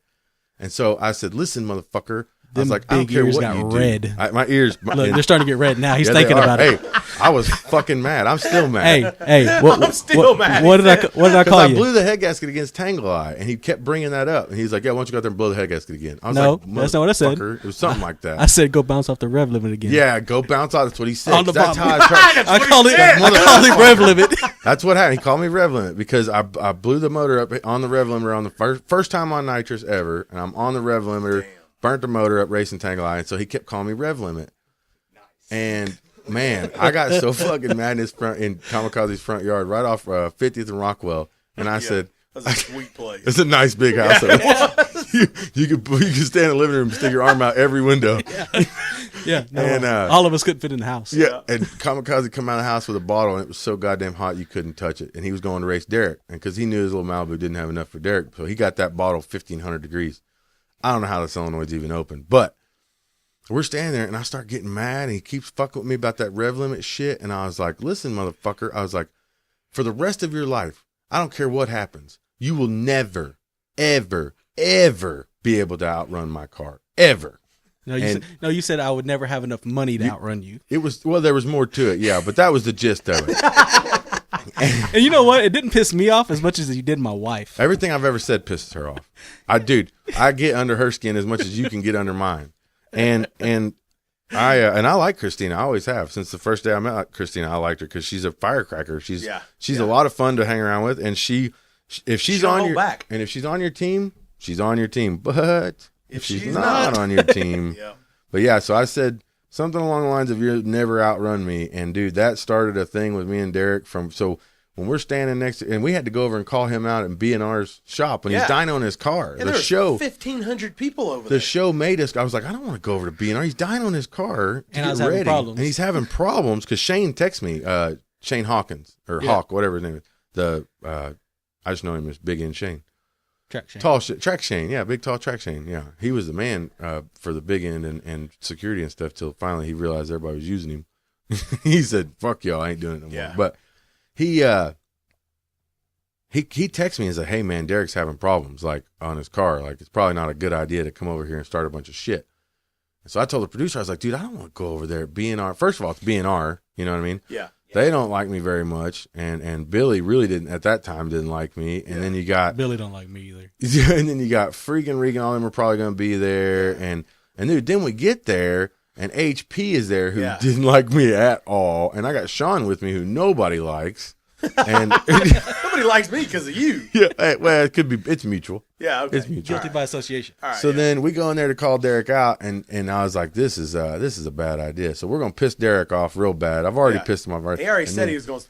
Speaker 3: And so I said, "Listen, motherfucker." I was
Speaker 5: Them
Speaker 3: like, "I don't
Speaker 5: big
Speaker 3: care
Speaker 5: ears
Speaker 3: what
Speaker 5: got
Speaker 3: you
Speaker 5: red.
Speaker 3: do." My ears.
Speaker 5: Look, they're starting to get red now. He's
Speaker 3: Yeah, they
Speaker 5: thinking
Speaker 3: are.
Speaker 5: about it.
Speaker 3: Hey, I was fucking mad. I'm still mad.
Speaker 5: Hey, what,
Speaker 1: I'm still mad.
Speaker 5: What did I
Speaker 3: Because
Speaker 5: call
Speaker 3: I
Speaker 5: you?
Speaker 3: blew the head gasket against Tangle Eye, and he kept bringing that up. And he's like, "Yeah, why don't you go out there and blow the head gasket again?" I was
Speaker 5: No,
Speaker 3: like,
Speaker 5: that's not what I said.
Speaker 3: "Motherfucker." It was something like that.
Speaker 5: I said go bounce off the rev limit again.
Speaker 3: Yeah, go bounce out. That's what he said.
Speaker 5: On the
Speaker 3: That's
Speaker 5: bottom.
Speaker 3: how I tried.
Speaker 5: I called it rev limit.
Speaker 3: That's what happened. He called me rev limit because I blew the motor up on the rev limiter on the first time on nitrous ever, and I'm on the rev limiter, burnt the motor up racing Tangle Eye, and so he kept calling me rev limit. And man, I got so fucking mad in Kamikaze's front yard, right off 50th and Rockwell, and I said,
Speaker 1: That's a sweet place.
Speaker 3: "It's a nice big house. you could stand in the living room, and stick your arm out every window."
Speaker 5: Yeah, no,
Speaker 3: And,
Speaker 5: all of us couldn't fit in the house.
Speaker 3: Yeah, and Kamikaze come out of the house with a bottle, and it was so goddamn hot you couldn't touch it. And he was going to race Derek, and because he knew his little Malibu didn't have enough for Derek, so he got that bottle 1,500 degrees. I don't know how the solenoid's even open, but we're standing there, and I start getting mad, and he keeps fucking with me about that rev limit shit. And I was like, "Listen, motherfucker," I was like, "for the rest of your life, I don't care what happens, you will never, ever, ever be able to outrun my car, ever."
Speaker 5: No, you said I would never have enough money to outrun you.
Speaker 3: It was, well, there was more to it, yeah, but that was the gist of it.
Speaker 5: And you know what? It didn't piss me off as much as you did my wife.
Speaker 3: Everything I've ever said pisses her off. I get under her skin as much as you can get under mine. And I like Christina. I always have since the first day I met Christina. I liked her because she's a firecracker. She's a lot of fun to hang around with, and if she's
Speaker 1: She'll
Speaker 3: on
Speaker 1: hold
Speaker 3: your
Speaker 1: back.
Speaker 3: and if she's on your team, she's on your team. But if she's not on your team,
Speaker 1: Yeah.
Speaker 3: But yeah, so I said something along the lines of "you'll never outrun me," and dude, that started a thing with me and Derek. So when we're standing next to, and we had to go over and call him out at B&R's shop when he's
Speaker 1: Yeah.
Speaker 3: dynoing his car.
Speaker 1: And
Speaker 3: The
Speaker 1: there's
Speaker 3: show.
Speaker 1: 1,500 people over
Speaker 3: The
Speaker 1: there.
Speaker 3: show made us. I was like, I don't want to go over to B&R. He's dying on his car to
Speaker 5: And I
Speaker 3: get
Speaker 5: was having
Speaker 3: ready,
Speaker 5: problems.
Speaker 3: and he's having problems because Shane texts me. Shane Hawkins or
Speaker 1: Yeah.
Speaker 3: Hawk, whatever his name is. I just know him as Big N Shane.
Speaker 5: Track Shane.
Speaker 3: Tall shit, track Shane, yeah, big tall track Shane, yeah. He was the man for the big end and security and stuff till finally he realized everybody was using him. He said, "Fuck y'all, I ain't doing it no
Speaker 1: Yeah.
Speaker 3: more." But he texted me and said, "Hey man, Derek's having problems like on his car. Like it's probably not a good idea to come over here and start a bunch of shit." And so I told the producer, I was like, "Dude, I don't want to go over there at B&R. First of all, it's B&R, you know what I mean?
Speaker 1: Yeah.
Speaker 3: They don't like me very much, and Billy really didn't at that time didn't like me. And then you got
Speaker 5: Billy don't like me either.
Speaker 3: and then you got freaking Regan, all of them are probably going to be there. And dude, then we get there, and HP is there who
Speaker 1: Yeah.
Speaker 3: didn't like me at all. And I got Shawn with me who nobody likes. And
Speaker 1: Nobody likes me because of you.
Speaker 3: yeah, well, it could be, it's mutual.
Speaker 1: Yeah, okay.
Speaker 3: It's mutual.
Speaker 5: Guilty by association.
Speaker 1: All right,
Speaker 3: So then we go in there to call Derek out, and I was like, this is a bad idea. So we're going to piss Derek off real bad. I've already
Speaker 1: Yeah.
Speaker 3: pissed him off.
Speaker 1: he already
Speaker 3: And
Speaker 1: said
Speaker 3: then-
Speaker 1: he was going to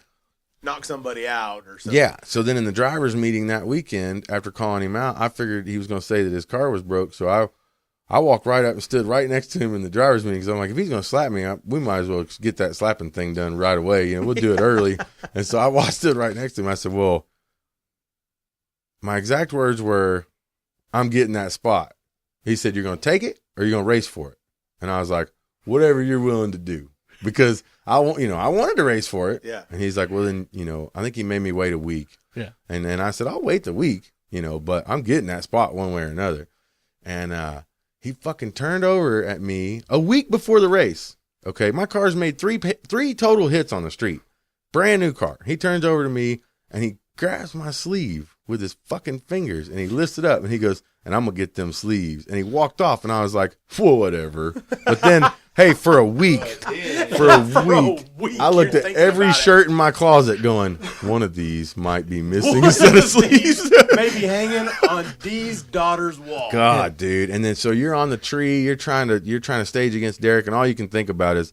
Speaker 1: knock somebody out or something.
Speaker 3: Yeah. So then in the driver's meeting that weekend, after calling him out, I figured he was going to say that his car was broke. So I walked right up and stood right next to him in the driver's meeting. Because I'm like, if he's going to slap me, we might as well get that slapping thing done right away. You know, we'll do it early. And so I stood right next to him. I said, well, my exact words were, "I'm getting that spot." He said, "You're going to take it or you're going to race for it?" And I was like, "Whatever you're willing to do." Because I wanted to race for it.
Speaker 1: Yeah.
Speaker 3: And he's like, "Well, then, I think he made me wait a week."
Speaker 5: Yeah.
Speaker 3: And then I said, "I'll wait the week, but I'm getting that spot one way or another." And he fucking turned over at me a week before the race. Okay, my car's made three total hits on the street. Brand new car. He turns over to me and he grabs my sleeve with his fucking fingers and he lifts it up and he goes, "And I'm going to get them sleeves." And he walked off and I was like, "Well, whatever." But then, hey, for a week, for a week.
Speaker 1: week,
Speaker 3: I looked
Speaker 1: you're
Speaker 3: at
Speaker 1: thinking
Speaker 3: every
Speaker 1: about it.
Speaker 3: shirt in my closet going, one of these might be missing a set of sleeves.
Speaker 1: Maybe hanging on Dee's daughter's wall.
Speaker 3: God, dude. And then so you're on the tree, you're trying to stage against Derek, and all you can think about is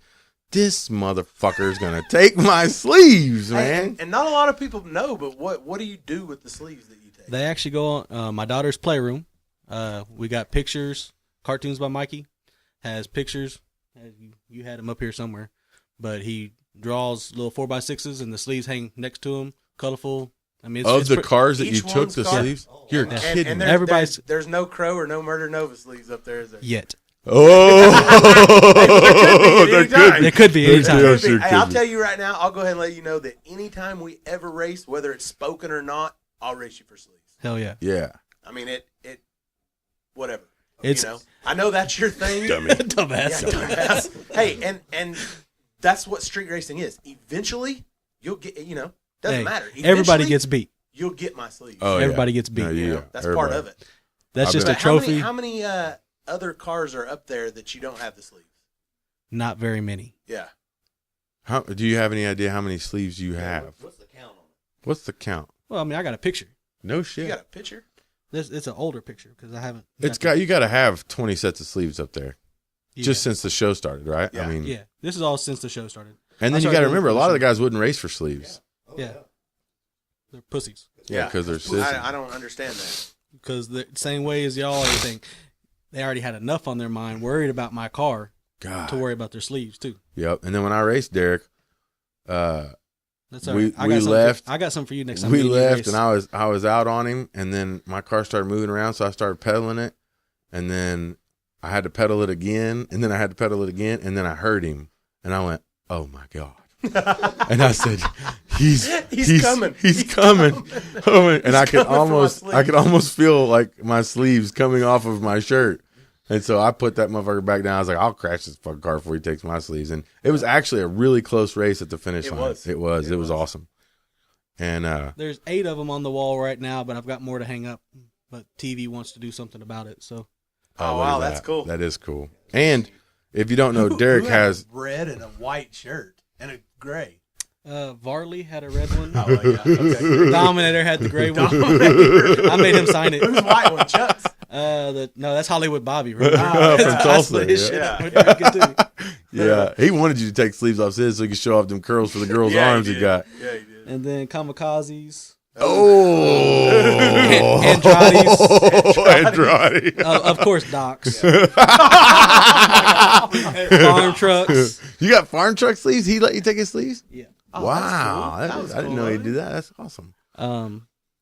Speaker 3: this motherfucker is gonna take my sleeves,
Speaker 1: Hey,
Speaker 3: man.
Speaker 1: and not a lot of people know, but what do you do with the sleeves that you take?
Speaker 5: They actually go on my daughter's playroom. We got pictures, cartoons by Mikey, has pictures. You had him up here somewhere, but he draws little 4x6s and the sleeves hang next to him, colorful. I mean,
Speaker 3: Of the cars that
Speaker 1: each
Speaker 3: you took
Speaker 1: one's
Speaker 3: the
Speaker 1: car?
Speaker 3: sleeves, you're
Speaker 1: And-
Speaker 3: kidding.
Speaker 1: and
Speaker 3: me.
Speaker 5: Everybody's-
Speaker 1: there's no Crow or no Murder Nova sleeves up there, is there?
Speaker 5: Yet.
Speaker 3: Oh,
Speaker 1: There could be
Speaker 5: It could be anytime.
Speaker 3: Yeah,
Speaker 1: Could be.
Speaker 3: sure
Speaker 1: Hey,
Speaker 3: could
Speaker 1: I'll
Speaker 3: be.
Speaker 1: tell you right now, I'll go ahead and let you know that anytime we ever race, whether it's spoken or not, I'll race you for sleeves.
Speaker 5: Hell yeah.
Speaker 3: Yeah.
Speaker 1: I mean, it whatever.
Speaker 5: It's-
Speaker 1: you know, I know that's your thing.
Speaker 5: Dumbass.
Speaker 1: Yeah, dumbass. Hey, and that's what street racing is. Eventually, you'll get. Doesn't
Speaker 5: Hey,
Speaker 1: matter.
Speaker 5: everybody
Speaker 1: Eventually,
Speaker 5: gets beat.
Speaker 1: You'll get my sleeves.
Speaker 3: Oh,
Speaker 5: Everybody
Speaker 3: yeah.
Speaker 5: gets beat.
Speaker 3: No,
Speaker 1: You know,
Speaker 3: yeah.
Speaker 1: that's
Speaker 3: Everybody.
Speaker 1: part of it.
Speaker 5: That's
Speaker 3: I
Speaker 5: just
Speaker 3: bet.
Speaker 5: a trophy.
Speaker 1: How many other cars are up there that you don't have the sleeves?
Speaker 5: Not very many.
Speaker 1: Yeah.
Speaker 3: How do you have any idea how many sleeves you have?
Speaker 4: What's the count on it?
Speaker 3: What's the count?
Speaker 5: Well, I mean, I got a picture.
Speaker 3: No
Speaker 1: You
Speaker 3: shit.
Speaker 1: got a picture?
Speaker 5: It's an older picture because I haven't.
Speaker 3: You got to have 20 sets of sleeves up there
Speaker 5: Yeah.
Speaker 3: just since the show started, right?
Speaker 1: Yeah.
Speaker 3: I mean,
Speaker 5: Yeah, this is all since the show started.
Speaker 3: and
Speaker 5: I
Speaker 3: then you
Speaker 5: started
Speaker 3: got to
Speaker 5: doing
Speaker 3: remember a lot of the
Speaker 5: promotion.
Speaker 3: guys wouldn't race for sleeves.
Speaker 4: Oh,
Speaker 5: Yeah. They're pussies.
Speaker 3: Yeah, because they're sissies.
Speaker 1: I don't understand that.
Speaker 5: Because the same way as y'all, everything, they already had enough on their mind, worried about my car,
Speaker 3: God.
Speaker 5: to worry about their sleeves too.
Speaker 3: Yep. And then when I raced Derek,
Speaker 5: That's all
Speaker 3: We-
Speaker 5: right. I
Speaker 3: we
Speaker 5: got something
Speaker 3: left-
Speaker 5: I got something for you next time.
Speaker 3: we
Speaker 5: me and you
Speaker 3: left
Speaker 5: race.
Speaker 3: and I was out on him, and then my car started moving around, so I started pedaling it, and then I had to pedal it again, and then I had to pedal it again, and then I heard him, and I went, "Oh my God." And I said, "He's
Speaker 1: coming.
Speaker 3: He's coming." And I could
Speaker 1: coming for my
Speaker 3: almost feel like my sleeves coming off of my shirt. And so I put that motherfucker back down. I was like, "I'll crash this fucking car before he takes my sleeves." And it was actually a really close race at the finish line. It was awesome. And
Speaker 5: There's 8 of them on the wall right now, but I've got more to hang up. But TV wants to do something about it, so
Speaker 1: Oh,
Speaker 3: look
Speaker 1: wow,
Speaker 3: at
Speaker 1: that's
Speaker 3: that.
Speaker 1: cool.
Speaker 3: That is cool. And if you don't know, Derek
Speaker 1: Who
Speaker 3: has
Speaker 1: a red and a white shirt and a gray.
Speaker 5: Varley had a red one.
Speaker 1: Oh, yeah. Okay.
Speaker 5: Dominator had the gray one.
Speaker 1: Dominator.
Speaker 5: I made him sign it.
Speaker 1: Who's white one? Chuck's.
Speaker 5: No, that's Hollywood Bobby. Right?
Speaker 3: from Tulsa.
Speaker 5: I his
Speaker 3: Yeah.
Speaker 5: shit up pretty good, too.
Speaker 3: Yeah, he wanted you to take sleeves off his so he could show off them curls for the girls' arms he
Speaker 1: did.
Speaker 3: got.
Speaker 1: Yeah, he did.
Speaker 5: And then Kamikazes.
Speaker 3: Oh,
Speaker 5: Andrade. Of course, Docs. Farm trucks.
Speaker 3: You got farm truck sleeves? He let you take his sleeves?
Speaker 5: Yeah.
Speaker 1: Oh,
Speaker 3: Wow,
Speaker 1: that's cool. That was
Speaker 3: I didn't
Speaker 1: cool,
Speaker 3: know he'd
Speaker 1: wasn't
Speaker 3: do that. That's awesome.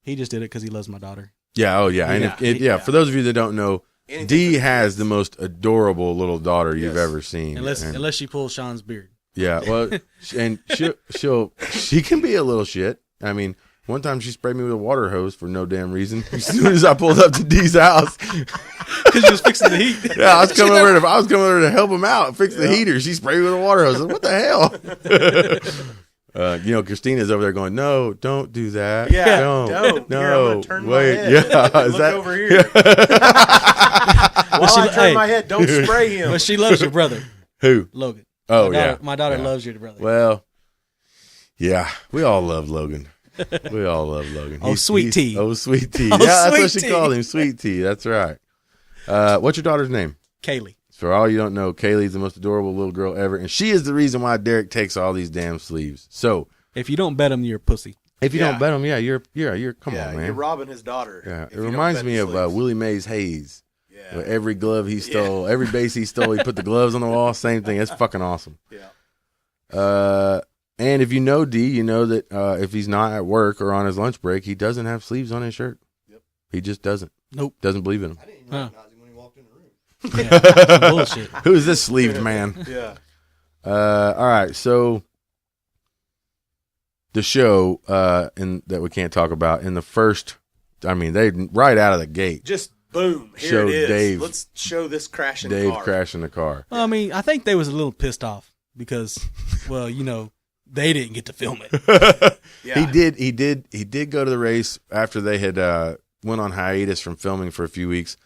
Speaker 5: He just did it because he loves my daughter.
Speaker 3: Yeah. Oh, yeah. And
Speaker 1: Yeah.
Speaker 3: for those of you that don't know,
Speaker 1: Anything
Speaker 3: Dee
Speaker 1: for-
Speaker 3: has the most adorable little daughter you've
Speaker 1: Yes.
Speaker 3: ever seen.
Speaker 5: Unless
Speaker 3: And-
Speaker 5: unless she pulls Sean's beard.
Speaker 3: yeah. Well, and she can be a little shit. I mean, one time she sprayed me with a water hose for no damn reason. As soon as I pulled up to Dee's house,
Speaker 5: Because he was fixing the heat.
Speaker 3: yeah, I was coming over to help him out, fix the heater. She sprayed me with a water hose. I said, what the hell? Christina's over there going, "No, don't do that.
Speaker 1: Yeah,
Speaker 3: don't.
Speaker 1: don't.
Speaker 3: No,
Speaker 1: Here, I'm gonna turn my
Speaker 3: wait,
Speaker 1: head.
Speaker 3: yeah, is
Speaker 1: Look
Speaker 3: that
Speaker 1: over here. While I turn my head, don't spray him.
Speaker 5: But she loves your brother,
Speaker 3: who?
Speaker 5: Logan.
Speaker 3: Oh,
Speaker 5: My daughter
Speaker 3: Yeah.
Speaker 5: loves your brother.
Speaker 3: Well, yeah, we all love Logan. We all love Logan.
Speaker 5: Oh, Sweet Tea.
Speaker 3: Oh, Sweet Tea.
Speaker 5: Oh,
Speaker 3: Yeah, that's what
Speaker 5: Sweet
Speaker 3: she
Speaker 5: Tea.
Speaker 3: called him, Sweet Tea. That's right. What's your daughter's name?
Speaker 5: Kaylee.
Speaker 3: For all you don't know, Kaylee's the most adorable little girl ever, and she is the reason why Derek takes all these damn sleeves. So
Speaker 5: If you don't bet him, you're a pussy.
Speaker 3: if you
Speaker 1: Yeah.
Speaker 3: don't bet him, you're come
Speaker 1: Yeah,
Speaker 3: on, man.
Speaker 1: you're robbing his daughter.
Speaker 3: Yeah,
Speaker 1: if
Speaker 3: it
Speaker 1: you don't
Speaker 3: reminds
Speaker 1: bet
Speaker 3: me
Speaker 1: his
Speaker 3: of
Speaker 1: sleeves.
Speaker 3: Willie Mays Hayes.
Speaker 1: Yeah.
Speaker 3: With every glove he stole, every base he stole, he put the gloves on the wall. Same thing. It's fucking awesome.
Speaker 1: Yeah.
Speaker 3: And if you know D, you know that if he's not at work or on his lunch break, he doesn't have sleeves on his shirt.
Speaker 1: Yep.
Speaker 3: He just doesn't.
Speaker 5: Nope.
Speaker 3: Doesn't believe in him.
Speaker 4: I didn't
Speaker 5: Huh.
Speaker 4: recognize him when he walked in the room.
Speaker 5: Yeah, bullshit.
Speaker 3: Who is this sleeved man?
Speaker 1: Yeah.
Speaker 3: All right, so the show that we can't talk about in the first. I mean, they right out of the gate.
Speaker 1: Just boom. Here
Speaker 3: Show
Speaker 1: it is.
Speaker 3: Dave-
Speaker 1: Let's show this crashing
Speaker 3: Dave
Speaker 1: car.
Speaker 3: crashing the car.
Speaker 5: Well, I mean, I think they was a little pissed off because, well, they didn't get to film it.
Speaker 1: Yeah.
Speaker 3: He did go to the race after they had went on hiatus from filming for a few weeks.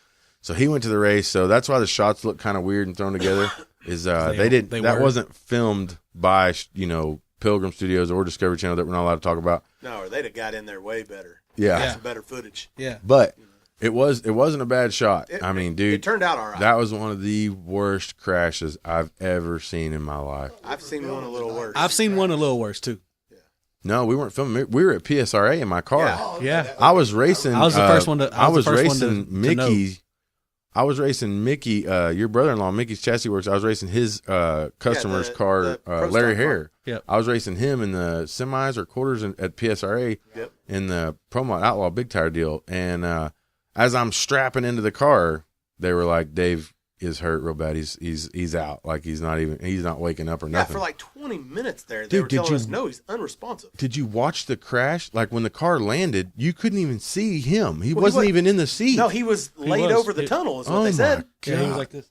Speaker 3: So he went to the race. So that's why the shots look kind of weird and thrown together. is
Speaker 5: They
Speaker 3: that
Speaker 5: were.
Speaker 3: wasn't filmed by Pilgrim Studios or Discovery Channel that we're not allowed to talk about.
Speaker 1: No, or they'd have got in there way better.
Speaker 3: Yeah.
Speaker 5: Yeah.
Speaker 1: Some better footage.
Speaker 5: Yeah.
Speaker 3: But it wasn't a bad shot. I mean,
Speaker 1: It
Speaker 3: dude,
Speaker 1: turned out all right.
Speaker 3: that was one of the worst crashes I've ever seen in my life.
Speaker 1: I've seen one a little worse.
Speaker 5: I've seen one a little worse too.
Speaker 3: No, we weren't filming. We were at PSRA in my car.
Speaker 1: Yeah.
Speaker 5: Yeah.
Speaker 3: I was racing.
Speaker 5: I was the first one to-
Speaker 3: I was
Speaker 5: the first one
Speaker 3: racing
Speaker 5: to
Speaker 3: Mickey. I was racing Mickey, your brother-in-law, Mickey's Chassis Works. I was racing his customer's car,
Speaker 1: the Pro
Speaker 3: Larry
Speaker 1: Stock car.
Speaker 3: Hare.
Speaker 5: Yep.
Speaker 3: I was racing him in the semis or quarters at PSRA
Speaker 1: Yep.
Speaker 3: in the Promont Outlaw Big Tire deal. And as I'm strapping into the car, they were like, "Dave is hurt real bad. He's out. Like he's not waking up or
Speaker 1: Yeah,
Speaker 3: nothing."
Speaker 1: for like 20 minutes there, they
Speaker 3: Dude,
Speaker 1: were
Speaker 3: did
Speaker 1: telling
Speaker 3: you-
Speaker 1: us, no, he's unresponsive.
Speaker 3: Did you watch the crash? Like when the car landed, you couldn't even see him. He
Speaker 1: Well, he
Speaker 3: wasn't
Speaker 1: wa-
Speaker 3: even in the seat.
Speaker 1: No, he was laid
Speaker 5: was.
Speaker 1: over the
Speaker 5: It-
Speaker 1: tunnel is what
Speaker 3: Oh
Speaker 1: they
Speaker 3: my
Speaker 1: said.
Speaker 5: Yeah, he was
Speaker 3: God.
Speaker 5: like this.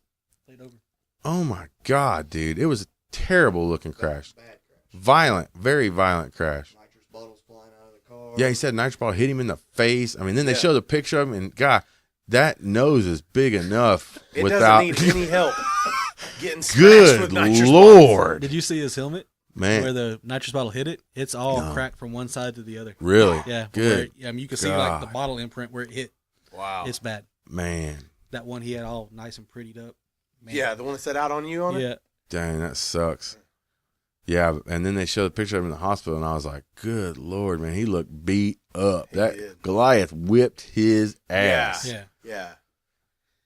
Speaker 5: Laid over.
Speaker 3: Oh my God, dude. It was a terrible looking crash.
Speaker 4: Bad crash.
Speaker 3: Violent, very violent crash.
Speaker 4: Nitrous bottles flying out of the car.
Speaker 3: Yeah, he said nitrous ball hit him in the face. I mean, then they
Speaker 1: Yeah.
Speaker 3: show the picture of him, and God, that nose is big enough
Speaker 1: It
Speaker 3: without.
Speaker 1: doesn't need any help getting smashed
Speaker 3: Good
Speaker 1: with nitrous
Speaker 3: Lord,
Speaker 5: Did you see his helmet? Where
Speaker 3: man,
Speaker 5: the nitrous bottle hit it? It's all
Speaker 3: No.
Speaker 5: cracked from one side to the other.
Speaker 3: really?
Speaker 5: Yeah.
Speaker 3: Good.
Speaker 5: I mean, you can see like the
Speaker 3: God.
Speaker 5: bottle imprint where it hit.
Speaker 1: Wow.
Speaker 5: It's bad.
Speaker 3: Man,
Speaker 5: That one he had all nice and prettied up. Man.
Speaker 1: Yeah, the one that said out on you on it?
Speaker 5: Yeah.
Speaker 3: dang, that sucks. Yeah, and then they showed the picture of him in the hospital, and I was like, "Good Lord, man, he looked beat up.
Speaker 1: He
Speaker 3: That
Speaker 1: did.
Speaker 3: Goliath whipped his ass."
Speaker 5: Yeah.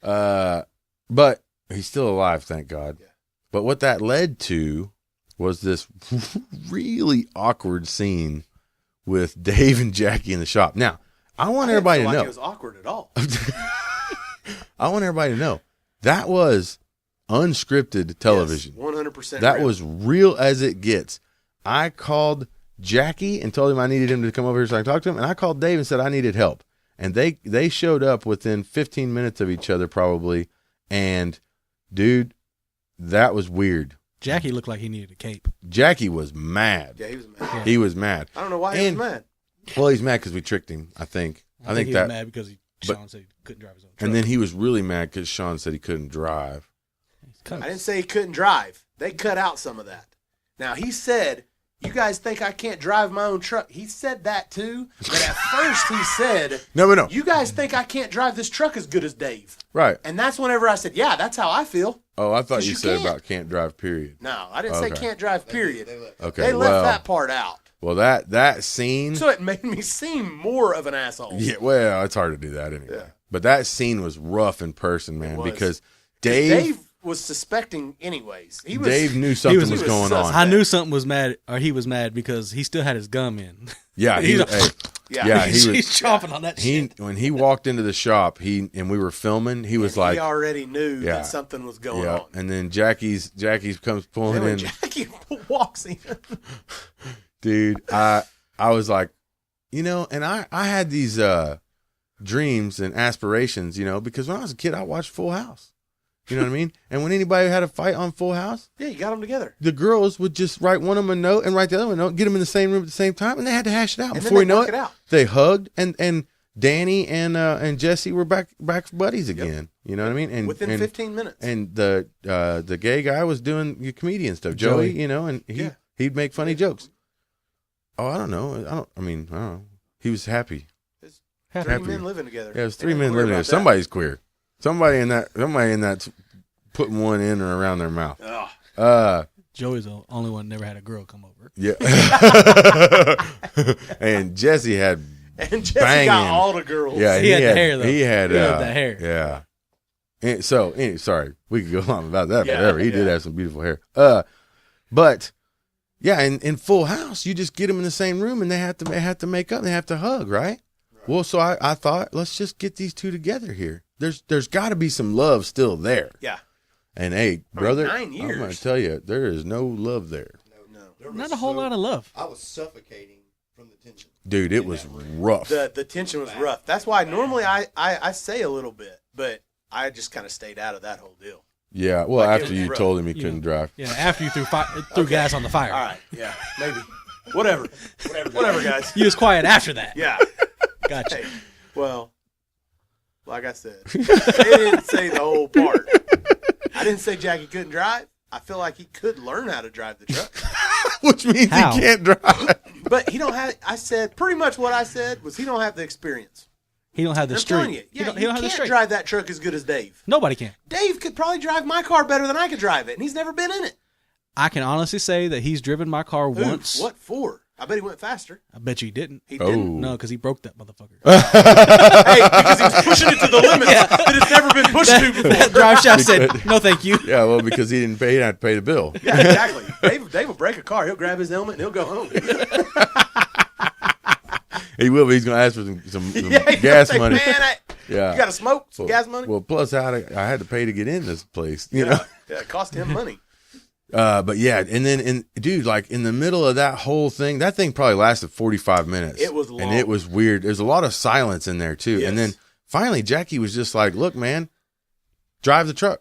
Speaker 1: Yeah.
Speaker 3: But he's still alive, thank God.
Speaker 1: Yeah.
Speaker 3: But what that led to was this really awkward scene with Dave and Jackie in the shop. Now, I want
Speaker 1: I didn't
Speaker 3: everybody
Speaker 1: feel
Speaker 3: to
Speaker 1: like
Speaker 3: know.
Speaker 1: it was awkward at all.
Speaker 3: I want everybody to know that was unscripted television.
Speaker 1: Yes, 100%.
Speaker 3: That
Speaker 1: real.
Speaker 3: was real as it gets. I called Jackie and told him I needed him to come over here so I can talk to him, and I called Dave and said I needed help. And they showed up within 15 minutes of each other probably. And dude, that was weird.
Speaker 5: Jackie looked like he needed a cape.
Speaker 3: Jackie was mad.
Speaker 1: Yeah, he was mad.
Speaker 3: He was mad.
Speaker 1: I don't know why he was
Speaker 3: And-
Speaker 1: mad.
Speaker 3: Well, he's mad because we tricked him, I think. I think
Speaker 5: he
Speaker 3: that.
Speaker 5: was mad because Sean said he couldn't drive his own truck.
Speaker 3: And then he was really mad because Sean said he couldn't drive.
Speaker 1: I didn't say he couldn't drive. They cut out some of that. Now, he said, you guys think I can't drive my own truck? He said that too. But at first he said,
Speaker 3: No.
Speaker 1: you guys think I can't drive this truck as good as Dave?
Speaker 3: Right.
Speaker 1: And that's whenever I said, yeah, that's how I feel.
Speaker 3: Oh, I thought
Speaker 1: 'Cause
Speaker 3: you
Speaker 1: you
Speaker 3: said
Speaker 1: can't.
Speaker 3: about can't drive, period.
Speaker 1: No, I didn't say
Speaker 3: Okay.
Speaker 1: can't drive, period.
Speaker 4: They left.
Speaker 3: Okay.
Speaker 1: They left
Speaker 3: well,
Speaker 1: that part out.
Speaker 3: well, that scene.
Speaker 1: So it made me seem more of an asshole.
Speaker 3: Yeah, well, it's hard to do that anyway.
Speaker 1: Yeah.
Speaker 3: But that scene was rough in person, man,
Speaker 1: was.
Speaker 3: because
Speaker 1: Dave
Speaker 3: Dave
Speaker 1: was suspecting anyways. He was,
Speaker 3: Dave knew something
Speaker 5: was-
Speaker 3: was
Speaker 1: he was
Speaker 3: going
Speaker 1: sus-
Speaker 3: on.
Speaker 5: I knew something was mad, or he was mad because he still had his gum in.
Speaker 3: Yeah, he,
Speaker 5: He's-
Speaker 3: hey,
Speaker 1: Yeah.
Speaker 3: yeah, he
Speaker 5: he's
Speaker 3: was.
Speaker 5: chomping on that
Speaker 3: He
Speaker 5: shit.
Speaker 3: when he walked into the shop, and we were filming. He was like,
Speaker 1: he already knew
Speaker 3: Yeah.
Speaker 1: that something was going
Speaker 3: yeah.
Speaker 1: on.
Speaker 3: And then Jackie's comes pulling
Speaker 1: And when
Speaker 3: in.
Speaker 1: Jackie walks in,
Speaker 3: Dude, I was like, and I had these dreams and aspirations, because when I was a kid I watched Full House. You know what I mean? And when anybody had a fight on Full House,
Speaker 1: yeah, you got them together.
Speaker 3: the girls would just write one of them a note and write the other one a note, get them in the same room at the same time, and they had to hash it out.
Speaker 1: And
Speaker 3: Before
Speaker 1: then
Speaker 3: you
Speaker 1: they
Speaker 3: know
Speaker 1: work
Speaker 3: it,
Speaker 1: it out.
Speaker 3: they hugged, and Danny and Jesse were back buddies again. You know what I mean? And
Speaker 1: Within 15 minutes.
Speaker 3: And the gay guy was doing the comedian stuff, Joey. And
Speaker 1: Yeah.
Speaker 3: he'd make funny jokes. Oh, I don't know. I don't know. He was happy.
Speaker 1: Three
Speaker 3: happy.
Speaker 1: men living together.
Speaker 3: Yeah, it was
Speaker 1: They
Speaker 3: three
Speaker 1: didn't
Speaker 3: men
Speaker 1: worry
Speaker 3: living there.
Speaker 1: about that.
Speaker 3: Somebody's queer. Somebody in that's putting one in or around their mouth.
Speaker 1: Ugh.
Speaker 5: Joey's the only one that never had a girl come over.
Speaker 3: Yeah. And Jesse had
Speaker 1: And Jesse
Speaker 3: banging.
Speaker 1: got all the girls.
Speaker 3: Yeah,
Speaker 5: He had the hair, though.
Speaker 3: He had
Speaker 5: He had the hair.
Speaker 3: Yeah. And so, sorry, we could go on about that
Speaker 1: Yeah,
Speaker 3: forever. He did
Speaker 1: yeah.
Speaker 3: have some beautiful hair. But yeah, in Full House, you just get them in the same room, and they have to make up. They have to hug, right? Well, so I thought, let's just get these two together here. There's got to be some love still there.
Speaker 1: Yeah.
Speaker 3: And hey, brother,
Speaker 1: 9
Speaker 3: I'm
Speaker 1: years.
Speaker 3: going to tell you, there is no love there,
Speaker 1: No.
Speaker 4: There
Speaker 5: Not
Speaker 4: was
Speaker 5: a whole lot of love.
Speaker 4: I was suffocating from the tension.
Speaker 3: dude. It was rough.
Speaker 1: The tension was rough. That's why normally I say a little bit, but I just kind of stayed out of that whole deal.
Speaker 3: Yeah. Well,
Speaker 1: Like, it
Speaker 3: after
Speaker 1: was
Speaker 3: you
Speaker 1: rough.
Speaker 3: told him he
Speaker 5: You
Speaker 3: couldn't
Speaker 5: know.
Speaker 3: drive.
Speaker 5: Yeah, after you threw gas on the fire.
Speaker 1: All right. Yeah. Maybe. Whatever, guys.
Speaker 5: You was quiet after that.
Speaker 1: Yeah.
Speaker 5: Gotcha.
Speaker 1: Hey, well, like I said, they didn't say the whole part. I didn't say Jackie couldn't drive. I feel like he could learn how to drive the truck.
Speaker 3: Which means
Speaker 5: How?
Speaker 3: he can't drive.
Speaker 1: But he don't have. I said pretty much what I said was he don't have the experience.
Speaker 5: He don't have the
Speaker 1: I'm
Speaker 5: street.
Speaker 1: telling you,
Speaker 5: he
Speaker 1: yeah,
Speaker 5: don't
Speaker 1: you
Speaker 5: have the
Speaker 1: can't
Speaker 5: street.
Speaker 1: drive that truck as good as Dave.
Speaker 5: Nobody can.
Speaker 1: Dave could probably drive my car better than I could drive it, and he's never been in it.
Speaker 5: I can honestly say that he's driven my car
Speaker 1: Ooh,
Speaker 5: once.
Speaker 1: what for? I bet he went faster.
Speaker 5: I bet you he didn't.
Speaker 1: He
Speaker 3: Oh.
Speaker 1: didn't.
Speaker 5: No, because he broke that motherfucker.
Speaker 1: Hey, because he was pushing it to the limit that it's never been pushed to before.
Speaker 5: That drive shaft said, "No, thank you."
Speaker 3: Yeah, well, because he didn't pay, he didn't have to pay the bill.
Speaker 1: Yeah, exactly. Dave will break a car. He'll grab his helmet and he'll go home.
Speaker 3: He will, but he's going to ask for some
Speaker 1: Yeah, he's
Speaker 3: gas
Speaker 1: gonna say,
Speaker 3: money.
Speaker 1: Man,
Speaker 3: Yeah.
Speaker 1: you got to smoke some gas money.
Speaker 3: Well, plus I had to pay to get in this place, you
Speaker 1: yeah,
Speaker 3: know.
Speaker 1: yeah, it cost him money.
Speaker 3: But yeah, and then dude, like in the middle of that whole thing, that thing probably lasted 45 minutes.
Speaker 1: It was long.
Speaker 3: And it was weird. There's a lot of silence in there too.
Speaker 1: Yes.
Speaker 3: And then finally Jackie was just like, "Look, man, drive the truck.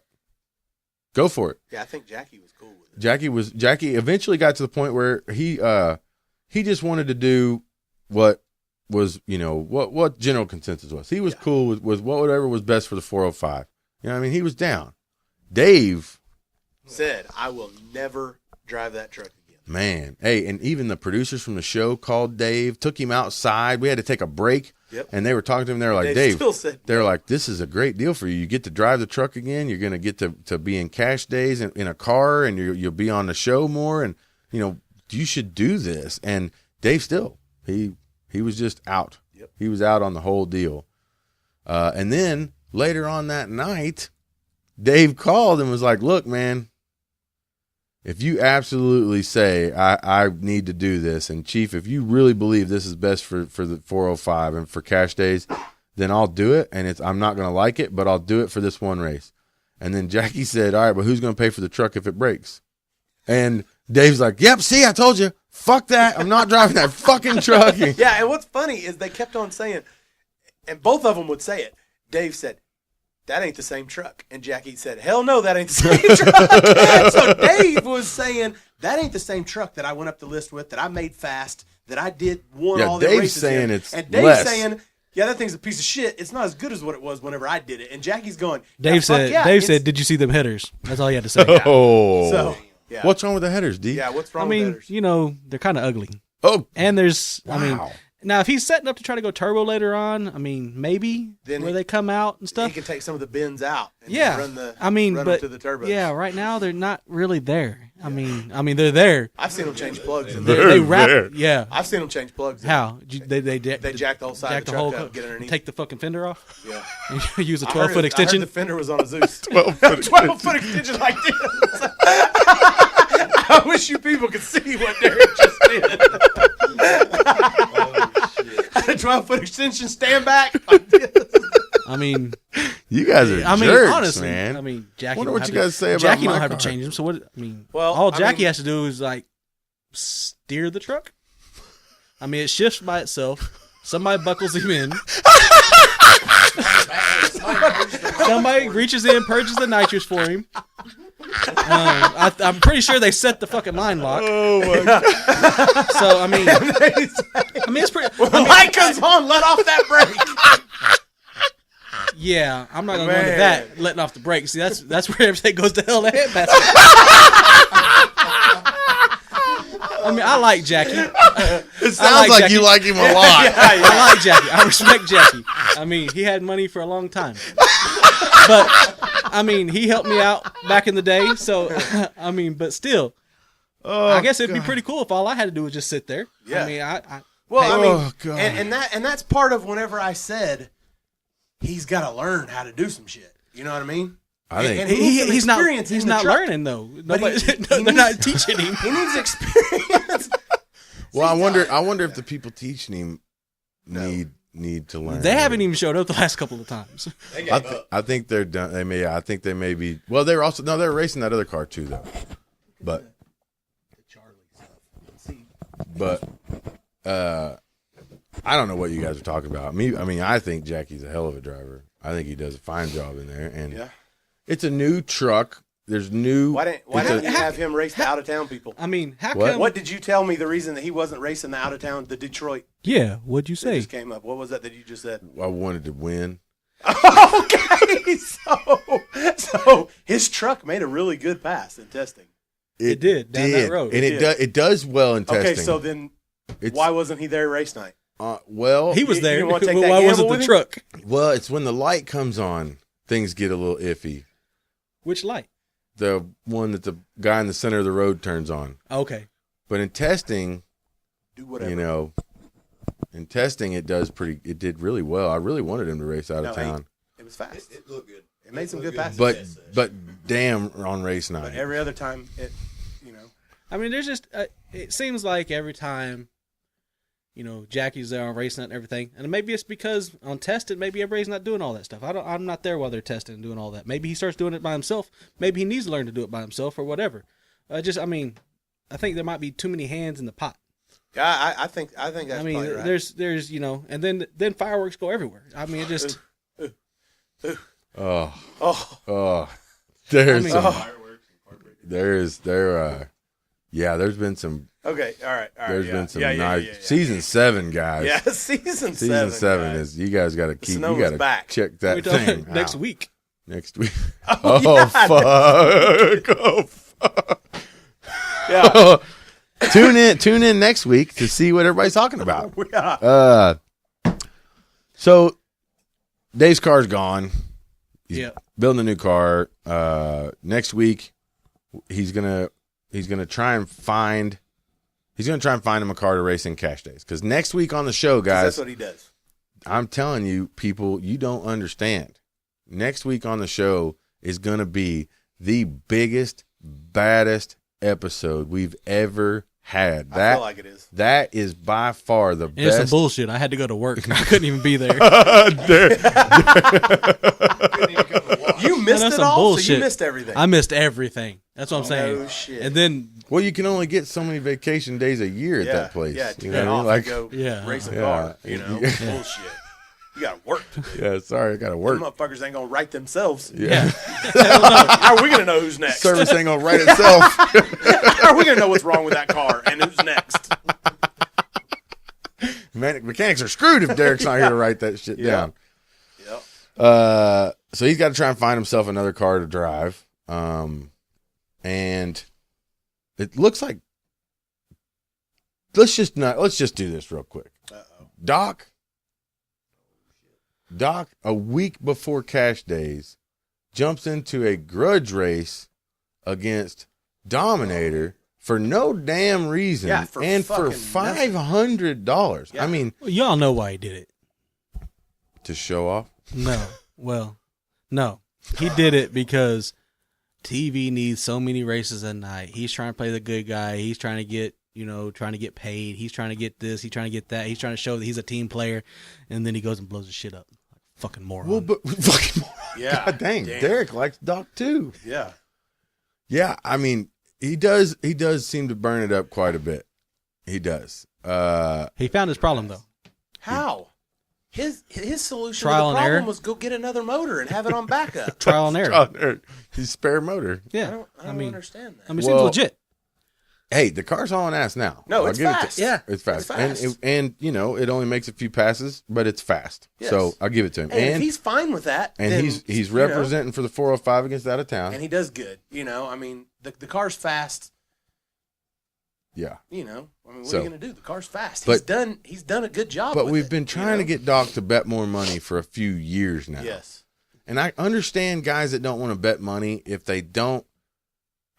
Speaker 3: Go for it."
Speaker 1: Yeah, I think Jackie was cool with it.
Speaker 3: Jackie eventually got to the point where he just wanted to do what was, you know, what general consensus was. He was cool with whatever was best for the 405. You know what I mean? He was down. Dave,
Speaker 1: Said, I will never drive that truck again.
Speaker 3: man, hey, and even the producers from the show called Dave, took him outside. We had to take a break.
Speaker 1: Yep.
Speaker 3: And they were talking to him. They were like,
Speaker 1: Dave
Speaker 3: "Dave,"
Speaker 1: still said
Speaker 3: they're like, "This is a great deal for you. You get to drive the truck again. You're going to get to be in cash days in a car, and you'll be on the show more. And, you know, you should do this." And Dave still, he was just out.
Speaker 1: Yep.
Speaker 3: He was out on the whole deal. And then later on that night, Dave called and was like, "Look, man, if you absolutely say I need to do this, and Chief, if you really believe this is best for the 405 and for cash days, then I'll do it. And I'm not going to like it, but I'll do it for this one race." And then Jackie said, "All right, but who's going to pay for the truck if it breaks?" And Dave's like, "Yep, see, I told you. Fuck that. I'm not driving that fucking truck."
Speaker 1: Yeah, and what's funny is they kept on saying, and both of them would say it. Dave said, "That ain't the same truck." And Jackie said, "Hell no, that ain't the same truck." So Dave was saying, "That ain't the same truck that I went up the list with, that I made fast, that I won
Speaker 3: Yeah,
Speaker 1: all the
Speaker 3: Dave's
Speaker 1: races
Speaker 3: saying
Speaker 1: in."
Speaker 3: it's
Speaker 1: and Dave's
Speaker 3: less.
Speaker 1: saying, "Yeah, that thing's a piece of shit. It's not as good as what it was whenever I did it." And Jackie's going,
Speaker 5: Dave said,
Speaker 1: "Did
Speaker 5: "Did you see them headers?" That's all he had to say.
Speaker 3: Oh.
Speaker 1: So, yeah.
Speaker 3: What's wrong with the headers, D?
Speaker 1: Yeah, what's
Speaker 5: I
Speaker 1: wrong
Speaker 5: mean,
Speaker 1: with headers?
Speaker 5: you know, they're kind of ugly.
Speaker 3: Oh,
Speaker 5: And there's, I mean,
Speaker 3: wow.
Speaker 5: now if he's setting up to try to go turbo later on, I mean, maybe
Speaker 1: Then
Speaker 5: where
Speaker 1: he-
Speaker 5: they come out and
Speaker 1: He
Speaker 5: stuff.
Speaker 1: can take some of the bends out and
Speaker 5: Yeah,
Speaker 1: run the
Speaker 5: I mean,
Speaker 1: run
Speaker 5: but
Speaker 1: them to the turbos.
Speaker 5: yeah, right now they're not really there. I mean, they're there.
Speaker 1: I've seen them change plugs. In
Speaker 5: They,
Speaker 1: there.
Speaker 5: they wrap.
Speaker 3: there.
Speaker 5: Yeah.
Speaker 1: I've seen them change plugs. in
Speaker 5: How they
Speaker 1: jack the whole side of the truck up, get underneath.
Speaker 5: take the fucking fender off,
Speaker 1: Yeah.
Speaker 5: and use a
Speaker 1: I
Speaker 5: 12-foot
Speaker 1: heard
Speaker 5: extension.
Speaker 1: the fender was on a Zeus.
Speaker 3: 12-foot
Speaker 1: 12-foot extension like this. I wish you people could see what Derek just did. A 12-foot extension stand back like this.
Speaker 5: I mean,
Speaker 3: You guys are
Speaker 5: I mean,
Speaker 3: jerks,
Speaker 5: honestly,
Speaker 3: man.
Speaker 5: I mean, Jackie.
Speaker 3: Wonder
Speaker 5: don't
Speaker 3: what
Speaker 5: have
Speaker 3: you
Speaker 5: to-
Speaker 3: guys say about
Speaker 5: Jackie
Speaker 3: my
Speaker 5: don't have
Speaker 3: car.
Speaker 5: to change them. So what? I mean,
Speaker 1: Well,
Speaker 5: all
Speaker 1: I
Speaker 5: Jackie
Speaker 1: mean-
Speaker 5: has to do is like steer the truck. I mean, it shifts by itself. Somebody buckles him in. Somebody reaches in, purges the nitrous for him. I'm pretty sure they set the fucking line lock.
Speaker 3: Oh my God.
Speaker 5: So I mean, it's pretty.
Speaker 1: When the light comes on, let off that brake.
Speaker 5: Yeah, I'm not gonna go into
Speaker 1: Man.
Speaker 5: that. Letting off the brakes. See, that's where everything goes to hell in a handbasket. I mean, I like Jackie.
Speaker 3: It sounds like
Speaker 5: Jackie.
Speaker 3: you like him a lot.
Speaker 5: I like Jackie. I respect Jackie. I mean, he had money for a long time. But, I mean, he helped me out back in the day. So, I mean, but still, I guess it'd be pretty cool if all I had to do was just sit there.
Speaker 1: Yeah.
Speaker 5: I mean, I
Speaker 1: Well, I
Speaker 3: Oh,
Speaker 1: mean,
Speaker 3: God.
Speaker 1: and that's part of whenever I said he's got to learn how to do some shit. You know what I mean?
Speaker 3: I think
Speaker 1: And he needs some
Speaker 5: he's not
Speaker 1: experience
Speaker 5: he's
Speaker 1: in the
Speaker 5: not
Speaker 1: truck.
Speaker 5: learning though.
Speaker 1: But
Speaker 5: Nobody,
Speaker 1: he
Speaker 5: they're
Speaker 1: needs-
Speaker 5: not teaching him.
Speaker 1: He needs experience.
Speaker 3: Well, I wonder if the people teaching him need to learn.
Speaker 5: They haven't even showed up the last couple of times.
Speaker 4: They gave up.
Speaker 3: I think they're done. I think they may be. Well, they were racing that other car too, though. But I don't know what you guys are talking about. I mean, I think Jackie's a hell of a driver. I think he does a fine job in there, and
Speaker 1: Yeah.
Speaker 3: it's a new truck. There's new.
Speaker 1: Why didn't you have him race the out of town people?
Speaker 5: I mean, how
Speaker 3: What?
Speaker 5: come?
Speaker 1: What did you tell me the reason that he wasn't racing the out of town, the Detroit
Speaker 5: Yeah, what'd you
Speaker 1: that
Speaker 5: say?
Speaker 1: just came up? What was that you just said?
Speaker 3: I wanted to win.
Speaker 1: Okay, so So his truck made a really good pass in testing.
Speaker 5: It did, down that road.
Speaker 3: and it does well in testing.
Speaker 1: Okay, so then
Speaker 3: It's-
Speaker 1: why wasn't he there race night?
Speaker 3: Well,
Speaker 5: He was
Speaker 1: You
Speaker 5: there,
Speaker 1: didn't
Speaker 5: but
Speaker 1: wanna take that
Speaker 5: why wasn't
Speaker 1: gamble
Speaker 5: the
Speaker 1: with him?
Speaker 5: truck?
Speaker 3: well, it's when the light comes on, things get a little iffy.
Speaker 5: Which light?
Speaker 3: The one that the guy in the center of the road turns on.
Speaker 5: Okay.
Speaker 3: But in testing,
Speaker 1: Do whatever.
Speaker 3: you know, in testing it did really well. I really wanted him to race out of
Speaker 1: No,
Speaker 3: town.
Speaker 1: It was fast.
Speaker 4: It looked good.
Speaker 1: It made some
Speaker 4: looked
Speaker 1: good passes.
Speaker 3: But damn on race night.
Speaker 1: But every other time,
Speaker 5: I mean, there's just it seems like every time, Jackie's there on race night and everything, and maybe it's because on tested, maybe everybody's not doing all that stuff. I'm not there while they're testing and doing all that. Maybe he starts doing it by himself. Maybe he needs to learn to do it by himself or whatever. I think there might be too many hands in the pot.
Speaker 1: Yeah, I think that's probably right.
Speaker 5: there's and then fireworks go everywhere. I mean, it just
Speaker 3: Oh, there's
Speaker 5: I mean-
Speaker 3: some, there's been some
Speaker 1: Okay, all right.
Speaker 3: there's
Speaker 1: yeah.
Speaker 3: been some
Speaker 1: Yeah,
Speaker 3: nice
Speaker 1: yeah.
Speaker 3: season 7 guys.
Speaker 1: Yeah, season
Speaker 3: Season 7
Speaker 1: guys.
Speaker 3: is you guys got to keep
Speaker 1: snow
Speaker 3: you got
Speaker 1: is
Speaker 3: to
Speaker 1: back.
Speaker 3: check
Speaker 5: we
Speaker 3: that
Speaker 5: talking
Speaker 3: thing
Speaker 5: next
Speaker 3: out.
Speaker 5: week.
Speaker 3: Next week.
Speaker 1: Oh,
Speaker 3: Oh,
Speaker 1: yeah,
Speaker 3: fuck. Oh fuck.
Speaker 1: Yeah.
Speaker 3: Tune in next week to see what everybody's talking about.
Speaker 1: Yeah.
Speaker 3: So Dave's car's gone. He's
Speaker 5: Yeah.
Speaker 3: building a new car. Next week he's gonna try and find him a car to race in cash days. Because next week on the show,
Speaker 1: 'Cause
Speaker 3: guys,
Speaker 1: that's what he does.
Speaker 3: I'm telling you, people, you don't understand. Next week on the show is gonna be the biggest, baddest episode we've ever had.
Speaker 1: I feel like it is.
Speaker 3: That is by far the
Speaker 5: And it's some
Speaker 3: best.
Speaker 5: bullshit. I had to go to work. I couldn't even be there.
Speaker 1: You missed
Speaker 5: that's
Speaker 1: it
Speaker 5: some
Speaker 1: all, so
Speaker 5: bullshit.
Speaker 1: you missed everything.
Speaker 5: I missed everything. That's what I'm saying.
Speaker 1: No shit.
Speaker 5: And then
Speaker 3: Well, you can only get so many vacation days a year at
Speaker 1: yeah,
Speaker 3: that place.
Speaker 1: Yeah,
Speaker 3: you
Speaker 1: to
Speaker 3: know
Speaker 1: get
Speaker 3: what I
Speaker 1: off
Speaker 3: mean? Like,
Speaker 1: and go
Speaker 5: Yeah.
Speaker 1: race a
Speaker 3: Yeah.
Speaker 1: car.
Speaker 3: Yeah.
Speaker 1: Bullshit. You got to work to do.
Speaker 3: yeah, sorry, I got to
Speaker 1: Them
Speaker 3: work.
Speaker 1: motherfuckers ain't gonna write themselves.
Speaker 3: Yeah.
Speaker 1: How are we gonna know who's next?
Speaker 3: Service ain't gonna write itself.
Speaker 1: How are we gonna know what's wrong with that car and who's next?
Speaker 3: Mechanics are screwed if Derek's not here to write that shit down.
Speaker 1: Yep.
Speaker 3: So he's got to try and find himself another car to drive. And it looks like let's just do this real quick. Doc, a week before cash days, jumps into a grudge race against Dominator for no damn reason,
Speaker 1: Yeah, for
Speaker 3: and for
Speaker 1: fucking
Speaker 3: $500.
Speaker 1: Yeah.
Speaker 3: I mean,
Speaker 5: well, y'all know why he did it.
Speaker 3: to show off.
Speaker 5: No. Well, no. He did it because TV needs so many races a night. He's trying to play the good guy. He's trying to get, trying to get paid. He's trying to get this. He's trying to get that. He's trying to show that he's a team player. And then he goes and blows his shit up. Like a fucking moron.
Speaker 3: Well, but fucking
Speaker 1: Yeah.
Speaker 3: God dang,
Speaker 1: Damn.
Speaker 3: Derek likes Doc too.
Speaker 1: Yeah.
Speaker 3: Yeah, I mean, he does seem to burn it up quite a bit. He does.
Speaker 5: He found his problem, though.
Speaker 1: How? His solution
Speaker 5: Trial
Speaker 1: to the
Speaker 5: and
Speaker 1: problem
Speaker 5: error.
Speaker 1: was go get another motor and have it on backup.
Speaker 5: Trial and error.
Speaker 3: His spare motor.
Speaker 5: Yeah.
Speaker 1: I don't understand that.
Speaker 5: I mean, it
Speaker 3: Well,
Speaker 5: seems legit.
Speaker 3: Hey, the car's hauling ass now.
Speaker 1: No,
Speaker 3: I'll
Speaker 1: it's
Speaker 3: give it to-
Speaker 1: fast.
Speaker 5: Yeah.
Speaker 3: It's fast.
Speaker 1: It's fast.
Speaker 3: And it only makes a few passes, but it's fast.
Speaker 1: Yes.
Speaker 3: So I'll give it to him.
Speaker 1: and if he's fine with that,
Speaker 3: and
Speaker 1: then,
Speaker 3: he's
Speaker 1: you know,
Speaker 3: representing for the 405 against out of town.
Speaker 1: and he does good. I mean, the car's fast.
Speaker 3: Yeah.
Speaker 1: I mean, what are
Speaker 3: So-
Speaker 1: you gonna do? The car's fast.
Speaker 3: But-
Speaker 1: He's done a good job.
Speaker 3: But
Speaker 1: with
Speaker 3: we've
Speaker 1: it,
Speaker 3: been trying to get Doc to bet more money for a few years now.
Speaker 1: Yes.
Speaker 3: And I understand guys that don't want to bet money if they don't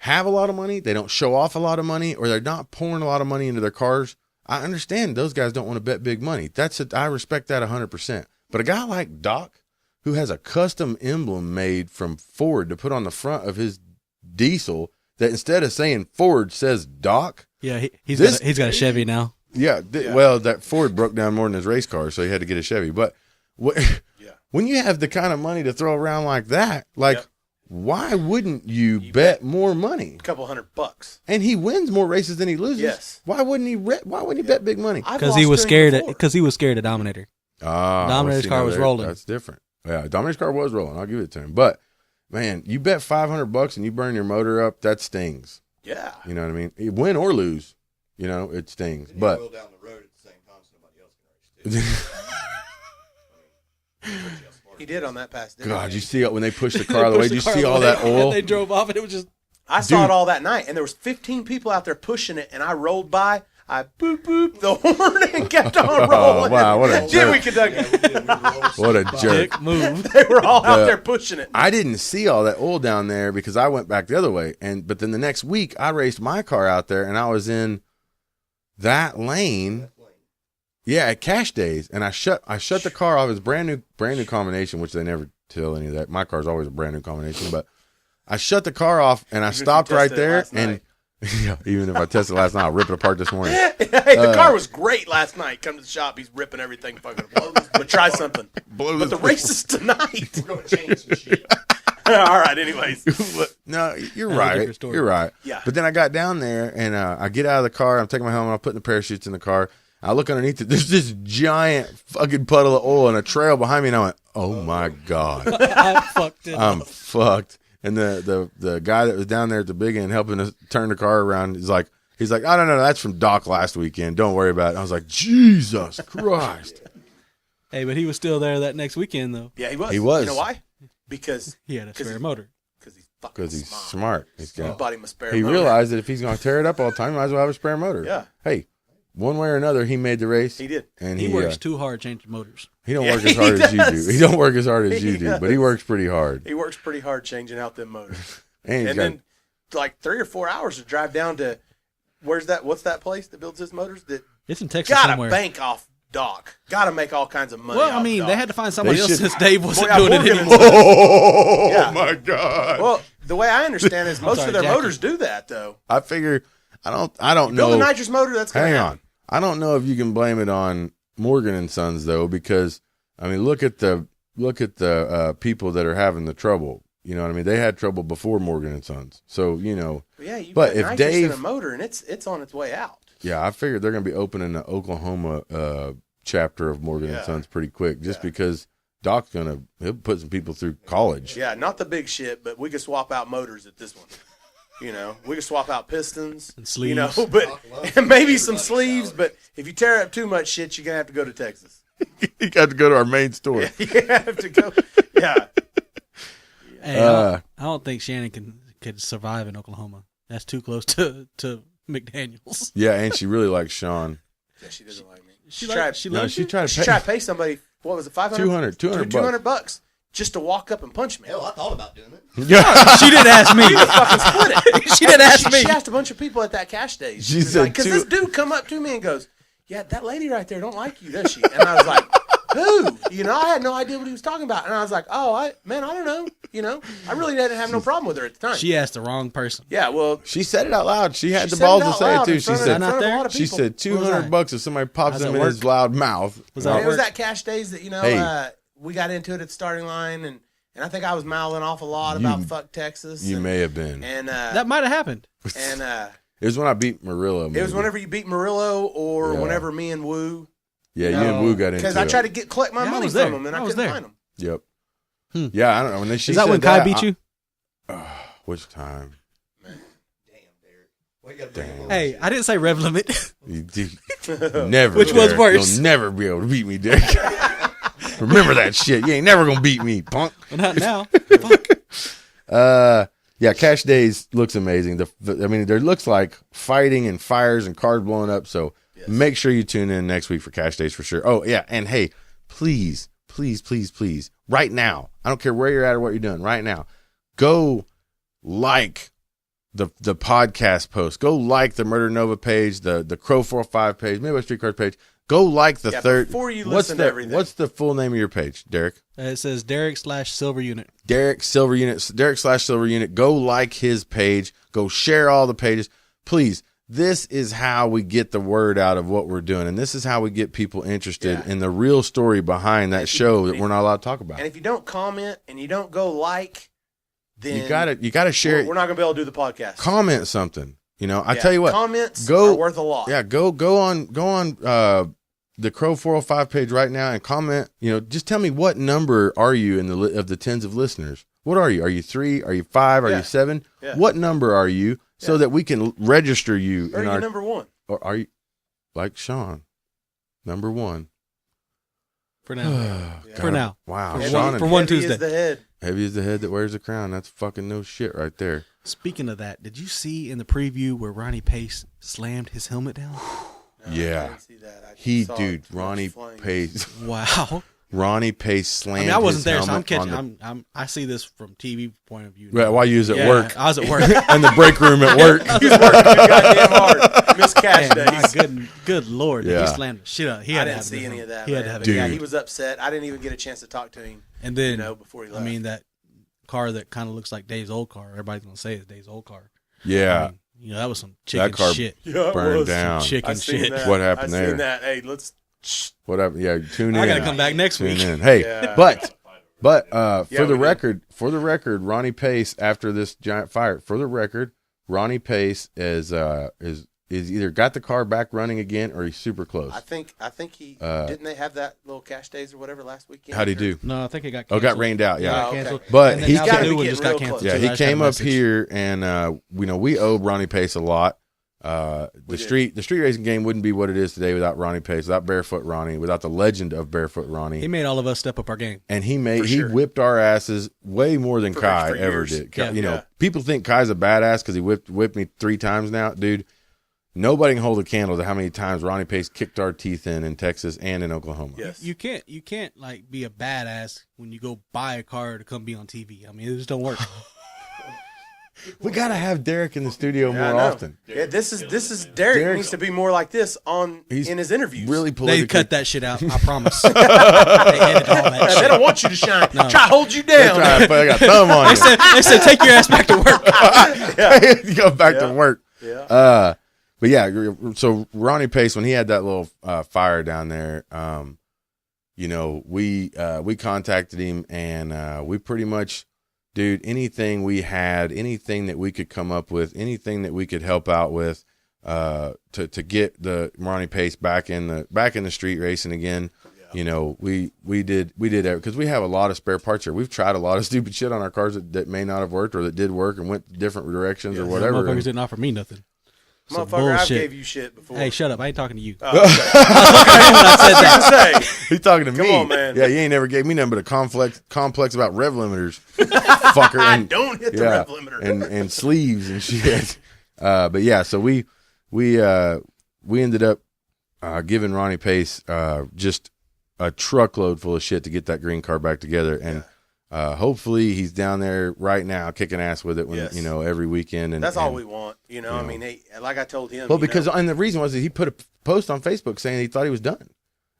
Speaker 3: have a lot of money, they don't show off a lot of money, or they're not pouring a lot of money into their cars. I understand those guys don't want to bet big money. I respect that 100%. But a guy like Doc, who has a custom emblem made from Ford to put on the front of his diesel, that instead of saying Ford says Doc.
Speaker 5: Yeah, he's
Speaker 3: This-
Speaker 5: got a Chevy now.
Speaker 3: Yeah, well, that Ford broke down more than his race car, so he had to get a Chevy. But when you have the kind of money to throw around like that,
Speaker 1: Yep.
Speaker 3: why wouldn't you bet more money?
Speaker 1: A couple $100.
Speaker 3: And he wins more races than he loses.
Speaker 1: Yes.
Speaker 3: Why wouldn't he? Why wouldn't he bet big money?
Speaker 5: Because he was scared. Because he was scared of Dominator.
Speaker 3: Dominator's
Speaker 5: car was rolling.
Speaker 3: That's different. Yeah, Dominator's car was rolling. I'll give it to him. But man, you bet $500 and you burn your motor up. That stings.
Speaker 1: Yeah.
Speaker 3: You know what I mean? Win or lose, it stings.
Speaker 4: And
Speaker 3: But
Speaker 4: you wheel down the road at the same time so nobody else can race too.
Speaker 1: He did on that past day.
Speaker 3: God, you see it when they pushed the car out of the way? Did you see all that oil?
Speaker 5: They drove off, and it was just.
Speaker 1: I saw it all that night, and there was 15 people out there pushing it, and I rolled by. I boop boop the horn and kept on rolling.
Speaker 3: Oh, wow, what a
Speaker 1: Did
Speaker 3: jerk.
Speaker 1: we, Kentucky?
Speaker 3: What a jerk.
Speaker 5: Dick move.
Speaker 1: They were all out there pushing it.
Speaker 3: I didn't see all that oil down there because I went back the other way. But then the next week, I raced my car out there, and I was in that lane. Yeah, at Cash Days, and I shut the car off. It's brand new combination, which they never tell any of that. My car's always a brand new combination, but I shut the car off and I stopped right there. And yeah, even if I tested last night, I'll rip it apart this morning.
Speaker 1: Hey, the car was great last night. Come to the shop, he's ripping everything fucking apart. But try something. But the race is tonight.
Speaker 4: We're going to change some shit.
Speaker 1: All right, anyways.
Speaker 3: No, you're
Speaker 5: That's a
Speaker 3: right.
Speaker 5: different story.
Speaker 3: You're right.
Speaker 1: Yeah.
Speaker 3: But then I got down there and I get out of the car. I'm taking my helmet. I'm putting the parachutes in the car. I look underneath it. There's this giant fucking puddle of oil and a trail behind me. And I went, oh my God.
Speaker 5: I fucked it.
Speaker 3: I'm fucked. And the guy that was down there at the big end helping us turn the car around, he's like, oh, no, that's from Doc last weekend. Don't worry about it. I was like, Jesus Christ.
Speaker 5: Hey, but he was still there that next weekend, though.
Speaker 1: Yeah, he was.
Speaker 3: He was.
Speaker 1: You know why? Because
Speaker 5: He had a spare motor.
Speaker 1: Because he's fucking
Speaker 3: Because he's smart. He's
Speaker 1: He
Speaker 3: got,
Speaker 1: bought him a spare
Speaker 3: he
Speaker 1: motor.
Speaker 3: realized that if he's going to tear it up all the time, he might as well have a spare motor.
Speaker 1: Yeah.
Speaker 3: Hey, one way or another, he made the race.
Speaker 1: He did.
Speaker 3: And
Speaker 5: He works too hard changing motors.
Speaker 3: He don't
Speaker 1: Yeah,
Speaker 3: work as
Speaker 1: he
Speaker 3: hard as you
Speaker 1: does.
Speaker 3: do. He don't work as hard as you
Speaker 1: He
Speaker 3: do, but he
Speaker 1: does.
Speaker 3: works pretty hard.
Speaker 1: He works pretty hard changing out them motors.
Speaker 3: And he's
Speaker 1: And
Speaker 3: got,
Speaker 1: then like 3 or 4 hours to drive down to what's that place that builds his motors that
Speaker 5: It's in Texas
Speaker 1: got
Speaker 5: somewhere.
Speaker 1: to bank off Doc. Got to make all kinds of money.
Speaker 5: Well, I
Speaker 1: off
Speaker 5: mean,
Speaker 1: Doc.
Speaker 5: they had to find somebody
Speaker 3: They
Speaker 5: else
Speaker 3: should-
Speaker 5: since Dave wasn't
Speaker 1: Boy,
Speaker 5: doing it
Speaker 1: Morgan
Speaker 5: anymore.
Speaker 3: oh
Speaker 1: Yeah.
Speaker 3: my God.
Speaker 1: Well, the way I understand is most
Speaker 5: sorry,
Speaker 1: of their
Speaker 5: Jackie.
Speaker 1: motors do that though.
Speaker 3: I figure, I don't
Speaker 1: Build a
Speaker 3: know.
Speaker 1: nitrous motor, that's going to
Speaker 3: Hang
Speaker 1: happen.
Speaker 3: on. I don't know if you can blame it on Morgan and Sons though, because I mean, look at the people that are having the trouble. You know what I mean? They had trouble before Morgan and Sons. So, you know,
Speaker 1: Yeah, you
Speaker 3: But
Speaker 1: got
Speaker 3: if
Speaker 1: nitrous in
Speaker 3: Dave-
Speaker 1: a motor and it's on its way out.
Speaker 3: yeah, I figured they're going to be opening the Oklahoma chapter of Morgan
Speaker 1: Yeah.
Speaker 3: and Sons pretty quick, just
Speaker 1: Yeah.
Speaker 3: because Doc's he'll put some people through college.
Speaker 1: Yeah, not the big shit, but we could swap out motors at this one. You know, we could swap out pistons
Speaker 5: And
Speaker 1: You know,
Speaker 5: sleeves.
Speaker 1: but and maybe some sleeves. But if you tear up too much shit, you're gonna have to go to Texas.
Speaker 3: You got to go to our main store.
Speaker 1: You have to go. Yeah,
Speaker 5: Hey, I don't think Shannon could survive in Oklahoma. That's too close to McDaniels.
Speaker 3: Yeah, and she really likes Sean.
Speaker 1: yeah, she doesn't like me.
Speaker 5: She
Speaker 1: tried.
Speaker 5: like, she
Speaker 3: No,
Speaker 5: loves
Speaker 3: she
Speaker 5: you?
Speaker 3: tried to
Speaker 1: She
Speaker 3: pay.
Speaker 1: tried to pay somebody. What was it? 500?
Speaker 3: 200
Speaker 1: $200 bucks just to walk up and punch me.
Speaker 4: Hell, I thought about doing it.
Speaker 3: Yeah.
Speaker 5: She didn't ask me.
Speaker 1: Fucking split it.
Speaker 5: She didn't ask me.
Speaker 1: She asked a bunch of people at that cash days.
Speaker 3: She said
Speaker 1: because
Speaker 3: two-
Speaker 1: this dude come up to me and goes, "Yeah, that lady right there don't like you, does she?" And I was like, "Who?" You know, I had no idea what he was talking about, and I was like, "Oh, I don't know." You know, I really didn't have no problem with her at the time.
Speaker 5: She asked the wrong person.
Speaker 1: Yeah, well,
Speaker 3: She said it out loud. She had
Speaker 1: she
Speaker 3: the
Speaker 1: said
Speaker 3: balls
Speaker 1: it
Speaker 3: to
Speaker 1: out
Speaker 3: say it
Speaker 1: loud
Speaker 3: too.
Speaker 1: in
Speaker 3: She
Speaker 1: front of-
Speaker 3: said
Speaker 1: in front of a lot of
Speaker 3: she
Speaker 1: people.
Speaker 3: said
Speaker 5: Where was I?
Speaker 3: $200 if somebody pops
Speaker 5: Was
Speaker 3: them
Speaker 5: that
Speaker 3: in his
Speaker 5: work?
Speaker 3: loud mouth.
Speaker 5: Was
Speaker 3: And
Speaker 5: that
Speaker 3: I-
Speaker 1: it was
Speaker 5: work?
Speaker 1: that cash days that, you know,
Speaker 3: Hey.
Speaker 1: we got into it at the starting line, and I think I was mouthing off a lot about fuck Texas.
Speaker 3: You
Speaker 1: and,
Speaker 3: may have been.
Speaker 1: And
Speaker 5: That might have happened.
Speaker 3: It was when I beat Marilla.
Speaker 1: it was whenever you beat Murillo or
Speaker 3: Yeah.
Speaker 1: whenever me and Woo,
Speaker 3: Yeah, you and Woo got into it.
Speaker 1: because I tried to collect my
Speaker 5: Yeah, I
Speaker 1: money
Speaker 5: was
Speaker 1: from
Speaker 5: there.
Speaker 1: them, and I
Speaker 5: I was
Speaker 1: couldn't
Speaker 5: there.
Speaker 1: find them.
Speaker 3: Yep.
Speaker 5: Hmm.
Speaker 3: Yeah, I don't know. When she
Speaker 5: Is that
Speaker 3: said
Speaker 5: when Kai beat you?
Speaker 3: Which time?
Speaker 4: Damn, Derek. Well, you gotta bring him
Speaker 5: Hey, I didn't say rev limit.
Speaker 3: You never.
Speaker 5: Which one's
Speaker 3: Derek.
Speaker 5: worse?
Speaker 3: You'll never be able to beat me, Derek. Remember that shit. You ain't never gonna beat me, punk.
Speaker 5: Well, not now.
Speaker 3: Yeah, Cash Days looks amazing. I mean, there looks like fighting and fires and cars blowing up. So make sure you tune in next week for Cash Days for sure. Oh yeah, and hey, please, right now, I don't care where you're at or what you're doing, right now, go like the podcast post. Go like the Murder Nova page, the Crow 405 page, Midwest Street Cars page. Go like the third.
Speaker 1: before you
Speaker 3: what's
Speaker 1: listen
Speaker 3: the,
Speaker 1: to everything.
Speaker 3: What's the full name of your page, Derek?
Speaker 5: It says Derek/Silver Unit.
Speaker 3: Derek Silver Unit, Derek/Silver Unit. Go like his page. Go share all the pages. Please, this is how we get the word out of what we're doing. And this is how we get people interested in the real story behind that show that we're not allowed to talk about.
Speaker 1: And if you don't comment and you don't go like, then
Speaker 3: You gotta share
Speaker 1: we're
Speaker 3: it.
Speaker 1: not gonna be able to do the podcast.
Speaker 3: Comment something. You know, I
Speaker 1: Yeah,
Speaker 3: tell you what,
Speaker 1: comments
Speaker 3: go-
Speaker 1: are worth a lot.
Speaker 3: yeah, go on the Crow 405 page right now and comment. You know, just tell me what number are you in of the tens of listeners. What are you? Are you 3? Are you 5? Are
Speaker 1: Yeah.
Speaker 3: you 7?
Speaker 1: Yeah.
Speaker 3: What number are you so that we can register you
Speaker 1: Or
Speaker 3: in
Speaker 1: you
Speaker 3: our
Speaker 1: number one.
Speaker 3: or are you like Sean, number 1?
Speaker 5: For now. For now.
Speaker 3: Wow.
Speaker 5: For
Speaker 1: Heavy-
Speaker 3: Shawn
Speaker 5: for
Speaker 3: and
Speaker 5: one
Speaker 1: heavy
Speaker 5: Tuesday.
Speaker 1: is the head.
Speaker 3: heavy is the head that wears the crown. That's fucking no shit right there.
Speaker 5: Speaking of that, did you see in the preview where Ronnie Pace slammed his helmet down?
Speaker 1: No,
Speaker 3: Yeah.
Speaker 1: I didn't see that. I saw
Speaker 3: Dude,
Speaker 1: too much
Speaker 3: Ronnie
Speaker 1: flames.
Speaker 3: Pace.
Speaker 5: Wow.
Speaker 3: Ronnie Pace slammed.
Speaker 5: I mean, I wasn't
Speaker 3: his
Speaker 5: there, so I'm
Speaker 3: helmet
Speaker 5: catching.
Speaker 3: on
Speaker 5: I'm I see this from TV point of view.
Speaker 3: Right, while you was at
Speaker 5: Yeah,
Speaker 3: work
Speaker 5: I was at work.
Speaker 3: in the break room at work.
Speaker 1: He was working too goddamn hard. Missed cash
Speaker 5: Man, my
Speaker 1: days.
Speaker 5: good lord,
Speaker 3: Yeah.
Speaker 5: he slammed the shit out. He had
Speaker 1: I
Speaker 5: to
Speaker 1: didn't
Speaker 5: have
Speaker 1: see
Speaker 5: it.
Speaker 1: any of that.
Speaker 5: He had to
Speaker 1: man.
Speaker 5: have it.
Speaker 3: Dude.
Speaker 1: Yeah, he was upset. I didn't even get a chance to talk to him.
Speaker 5: And then,
Speaker 1: Before he left.
Speaker 5: I mean, that car that kind of looks like Dave's old car. Everybody's gonna say it's Dave's old car.
Speaker 3: Yeah,
Speaker 5: I mean, you know, that was some chicken
Speaker 3: that car
Speaker 5: shit.
Speaker 1: Yeah, it
Speaker 3: burned
Speaker 1: was.
Speaker 3: down.
Speaker 5: Chicken shit.
Speaker 1: That.
Speaker 3: What happened
Speaker 1: I
Speaker 3: there?
Speaker 1: seen that. Hey, let's.
Speaker 3: What happened? Yeah, tune in.
Speaker 5: I gotta come back next
Speaker 3: Tune
Speaker 5: week.
Speaker 3: in. Hey,
Speaker 1: Yeah.
Speaker 3: but
Speaker 1: Yeah,
Speaker 3: for the
Speaker 1: we did.
Speaker 3: record, Ronnie Pace after this giant fire. For the record, Ronnie Pace is either got the car back running again or he's super close.
Speaker 1: I think he didn't they have that little cash days or whatever last weekend?
Speaker 3: How'd he do?
Speaker 5: No, I think it got
Speaker 3: Oh,
Speaker 5: canceled.
Speaker 3: got rained out. Yeah,
Speaker 5: Got
Speaker 1: okay.
Speaker 5: canceled.
Speaker 3: But
Speaker 5: And then
Speaker 3: he
Speaker 5: now
Speaker 1: gotta
Speaker 5: the
Speaker 1: be
Speaker 5: new one just got
Speaker 1: getting real
Speaker 5: canceled.
Speaker 1: close.
Speaker 3: yeah,
Speaker 5: so
Speaker 3: he
Speaker 5: I just got a
Speaker 3: came up
Speaker 5: message.
Speaker 3: here and we owe Ronnie Pace a lot. The
Speaker 1: did.
Speaker 3: street racing game wouldn't be what it is today without Ronnie Pace, without Barefoot Ronnie, without the legend of Barefoot Ronnie.
Speaker 5: He made all of us step up our game.
Speaker 3: And he
Speaker 1: For sure.
Speaker 3: whipped our asses way more than
Speaker 1: For
Speaker 3: Kai ever
Speaker 1: years.
Speaker 3: did.
Speaker 5: Yeah.
Speaker 3: You know,
Speaker 1: Yeah.
Speaker 3: people think Kai's a badass because he whipped me 3 times now, dude. Nobody can hold a candle to how many times Ronnie Pace kicked our teeth in Texas and in Oklahoma.
Speaker 1: Yes.
Speaker 5: You can't like be a badass when you go buy a car to come be on TV. I mean, it just don't work.
Speaker 3: We gotta have Derek in the studio
Speaker 1: Yeah, I
Speaker 3: more
Speaker 1: know.
Speaker 3: often.
Speaker 1: Yeah, this is Derek
Speaker 3: Derek's-
Speaker 1: needs to be more like this
Speaker 3: He's
Speaker 1: in his interviews.
Speaker 3: Really
Speaker 5: They
Speaker 3: politically.
Speaker 5: cut that shit out. I promise. They edited all that
Speaker 1: Yeah, they
Speaker 5: shit.
Speaker 1: don't want you to shine.
Speaker 5: No.
Speaker 1: Try to hold you
Speaker 3: They
Speaker 1: down.
Speaker 3: try to put a thumb on you.
Speaker 5: They said take your ass back to work.
Speaker 3: You go back to
Speaker 1: Yeah.
Speaker 3: work.
Speaker 1: Yeah.
Speaker 3: But yeah, so Ronnie Pace, when he had that little fire down there, you know, we contacted him and we pretty much, dude, anything we had, anything that we could come up with, anything that we could help out with, to get the Ronnie Pace back in the street racing again. You know, we did that because we have a lot of spare parts here. We've tried a lot of stupid shit on our cars that may not have worked or that did work and went different directions or whatever.
Speaker 5: Motherfuckers didn't offer me nothing. Some
Speaker 1: Motherfucker, I
Speaker 5: bullshit.
Speaker 1: gave you shit before.
Speaker 5: Hey, shut up! I ain't talking to you.
Speaker 1: Oh, okay.
Speaker 5: When I said that.
Speaker 1: I say,
Speaker 3: He's talking to me.
Speaker 1: on, man.
Speaker 3: Yeah, you ain't never gave me nothing but a complex about rev limiters, fucker.
Speaker 1: I
Speaker 3: And,
Speaker 1: don't hit the rev limiter.
Speaker 3: and sleeves and shit. But yeah, so we ended up giving Ronnie Pace just a truckload full of shit to get that green car back together, and hopefully he's down there right now kicking ass with it when
Speaker 1: Yes.
Speaker 3: you know every weekend. And
Speaker 1: That's all
Speaker 3: and-
Speaker 1: we want. You know, I mean, hey, like I told him.
Speaker 3: Well,
Speaker 1: you
Speaker 3: because
Speaker 1: know,
Speaker 3: and the reason was that he put a post on Facebook saying he thought he was done,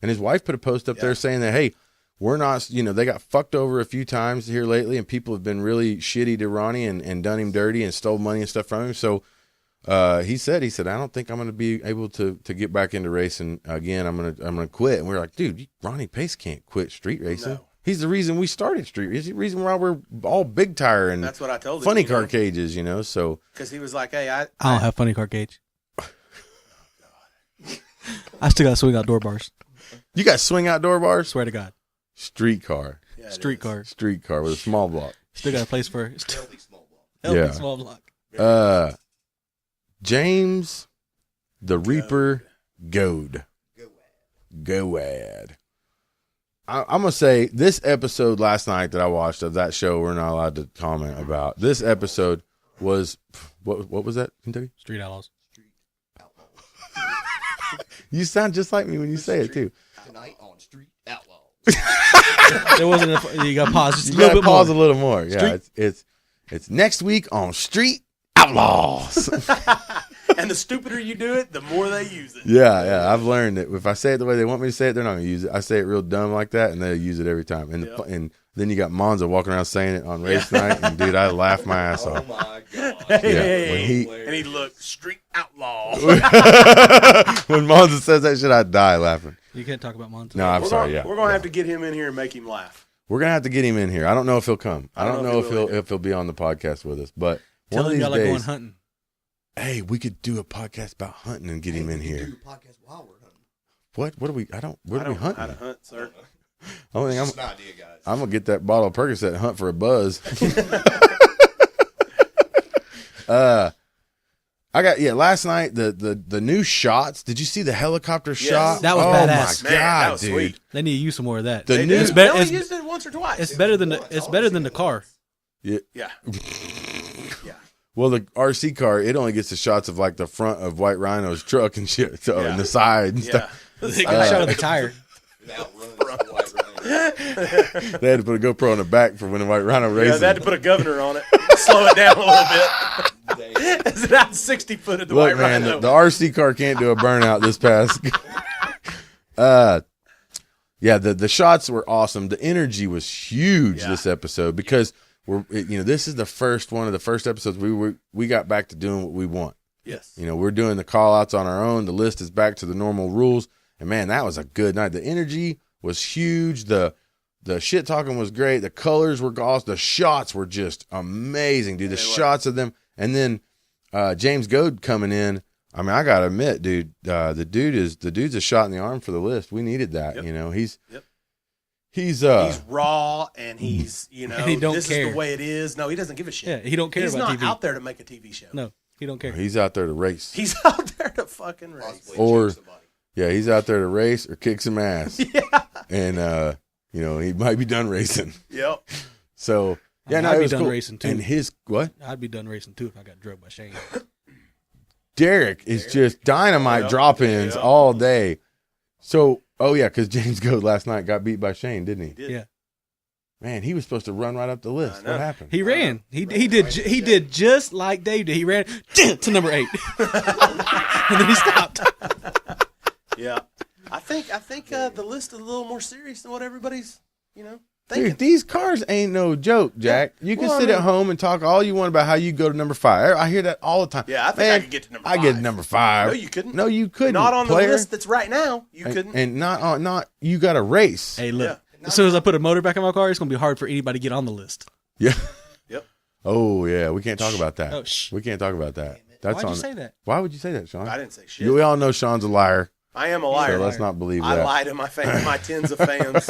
Speaker 3: and his wife put a post up there saying that hey, we're not, you know, they got fucked over a few times here lately, and people have been really shitty to Ronnie and done him dirty and stole money and stuff from him. So he said I don't think I'm going to be able to get back into racing again. I'm gonna quit. And we're like, dude, Ronnie Pace can't quit street racing.
Speaker 1: No.
Speaker 3: He's the reason we started street. He's the reason why we're all big tire and
Speaker 1: that's what I told him.
Speaker 3: funny
Speaker 1: you
Speaker 3: car
Speaker 1: know,
Speaker 3: cages, you know. So
Speaker 1: because he was like, "Hey, I
Speaker 5: I don't have funny car gauge. I still got to swing out door bars.
Speaker 3: you got swing out door bars,
Speaker 5: Swear to God.
Speaker 3: street car
Speaker 1: yeah, it
Speaker 5: Street
Speaker 1: is.
Speaker 5: car.
Speaker 3: with a small block.
Speaker 5: Still got a place for
Speaker 4: Healthy small block.
Speaker 5: healthy
Speaker 3: Yeah.
Speaker 5: small block.
Speaker 3: James the Reaper Goad.
Speaker 4: Go
Speaker 3: Goad. I'm gonna say this episode last night that I watched of that show we're not allowed to comment about. This episode was what was that, Kentucky?
Speaker 5: Street Outlaws.
Speaker 3: You sound just like me when you say it too.
Speaker 4: Tonight on Street Outlaws.
Speaker 5: There wasn't you got to pause just a
Speaker 3: You
Speaker 5: little
Speaker 3: gotta
Speaker 5: bit
Speaker 3: pause
Speaker 5: more.
Speaker 3: a little more. Yeah, it's next week on Street Outlaws.
Speaker 1: And the stupider you do it, the more they use it.
Speaker 3: Yeah. I've learned that if I say it the way they want me to say it, they're not gonna use it. I say it real dumb like that, and they'll use it every time. And
Speaker 1: Yeah.
Speaker 3: and then you got Monza walking around saying it on race night, and dude, I laugh my ass
Speaker 4: Oh
Speaker 3: off.
Speaker 4: my god.
Speaker 3: Yeah, when he
Speaker 1: And he looked street outlaw.
Speaker 3: when Monza says that shit, I die laughing.
Speaker 5: You can't talk about Monza.
Speaker 3: No, I'm
Speaker 1: We're
Speaker 3: sorry.
Speaker 1: gonna,
Speaker 3: Yeah,
Speaker 1: we're gonna have to get him in here and make him laugh.
Speaker 3: we're gonna have to get him in here. I don't know if he'll come. I don't know if
Speaker 1: he will either.
Speaker 3: he'll be on the podcast with us, but
Speaker 5: Tell
Speaker 3: one of
Speaker 5: him
Speaker 3: these
Speaker 5: y'all like going
Speaker 3: days,
Speaker 5: hunting.
Speaker 3: hey, we could do a podcast about hunting and get him in
Speaker 4: We
Speaker 3: here.
Speaker 4: do a podcast while we're hunting.
Speaker 3: What do we? I don't. What
Speaker 1: I
Speaker 3: are we
Speaker 1: don't know how
Speaker 3: hunting?
Speaker 1: to hunt, sir.
Speaker 3: Only thing
Speaker 4: Just an idea, guys.
Speaker 3: I'm gonna get that bottle of Percocet and hunt for a buzz. Last night the new shots. Did you see the helicopter shot?
Speaker 5: That was badass.
Speaker 3: My
Speaker 1: Man,
Speaker 3: God,
Speaker 1: that was
Speaker 3: dude.
Speaker 1: sweet.
Speaker 5: They need to use some more of that.
Speaker 3: The
Speaker 1: They
Speaker 3: new-
Speaker 1: do.
Speaker 5: It's
Speaker 1: They
Speaker 5: better.
Speaker 1: only
Speaker 5: It's,
Speaker 1: used it once or twice.
Speaker 5: it's better than the car.
Speaker 3: Yeah.
Speaker 1: Yeah. Yeah.
Speaker 3: Well, the RC car, it only gets the shots of like the front of White Rhino's truck and shit, so
Speaker 1: Yeah.
Speaker 3: and the side and
Speaker 1: Yeah.
Speaker 3: stuff.
Speaker 5: They got a shot of the tire.
Speaker 3: They had to put a GoPro on the back for when the White Rhino
Speaker 1: Yeah,
Speaker 3: races.
Speaker 1: they had to put a governor on it. Slow it down a little bit. As it out 60 foot of the
Speaker 3: Look,
Speaker 1: White
Speaker 3: man,
Speaker 1: Rhino.
Speaker 3: the RC car can't do a burnout this past. Yeah, the shots were awesome. The energy was huge this episode because this is the first one of the first episodes we got back to doing what we want.
Speaker 1: Yes.
Speaker 3: We're doing the call outs on our own. The list is back to the normal rules. And man, that was a good night. The energy was huge. The shit talking was great. The colors were awesome. The shots were just amazing, dude. The shots of them. And then James Goad coming in. I mean, I gotta admit, dude, the dude's a shot in the arm for the list. We needed that.
Speaker 1: Yep.
Speaker 3: He's
Speaker 1: raw and he's,
Speaker 5: And he don't
Speaker 1: this
Speaker 5: care.
Speaker 1: is the way it is. No, he doesn't give a shit.
Speaker 5: Yeah, he don't care
Speaker 1: He's
Speaker 5: about
Speaker 1: not
Speaker 5: TV.
Speaker 1: out there to make a TV show.
Speaker 5: No, he don't care.
Speaker 3: he's out there to race.
Speaker 1: He's out there to fucking race.
Speaker 3: Or he's out there to race or kick some ass.
Speaker 1: Yeah.
Speaker 3: And he might be done racing.
Speaker 1: Yep.
Speaker 3: So
Speaker 5: I'd
Speaker 3: it
Speaker 5: be
Speaker 3: was
Speaker 5: done
Speaker 3: cool.
Speaker 5: racing, too.
Speaker 3: And his what?
Speaker 5: I'd be done racing too if I got drugged by Shane.
Speaker 3: Derek is just dynamite drop-ins all day. So, because James Goad last night got beat by Shane, didn't he?
Speaker 5: Yeah,
Speaker 3: Man, he was supposed to run right up the list.
Speaker 1: I know.
Speaker 3: What happened?
Speaker 5: he ran. He did just like Dave did. He ran to number 8, and then he stopped.
Speaker 1: Yeah. I think the list is a little more serious than what everybody's, thinking.
Speaker 3: Dude, these cars ain't no joke, Jack. You can
Speaker 1: Well,
Speaker 3: sit at home and talk all you want about how you go to number 5. I hear that all the time.
Speaker 1: Yeah, I think I could get to number
Speaker 3: I
Speaker 1: 5.
Speaker 3: get to number 5.
Speaker 1: No, you couldn't.
Speaker 3: No, you couldn't.
Speaker 1: Not on
Speaker 3: player.
Speaker 1: the list that's right now. You couldn't.
Speaker 3: And not you got to race.
Speaker 5: Hey, look. As soon as I put a motor back in my car, it's gonna be hard for anybody to get on the list.
Speaker 3: Yeah.
Speaker 1: Yep.
Speaker 3: Oh yeah, we can't talk about that.
Speaker 5: Oh, shh.
Speaker 3: We can't talk about that. That's
Speaker 5: Why'd
Speaker 3: on.
Speaker 5: you say that?
Speaker 3: Why would you say that, Sean?
Speaker 1: I didn't say shit.
Speaker 3: We all know Sean's a liar.
Speaker 1: I am a liar.
Speaker 3: So let's not believe
Speaker 1: I
Speaker 3: that.
Speaker 1: lie to my tens of fans.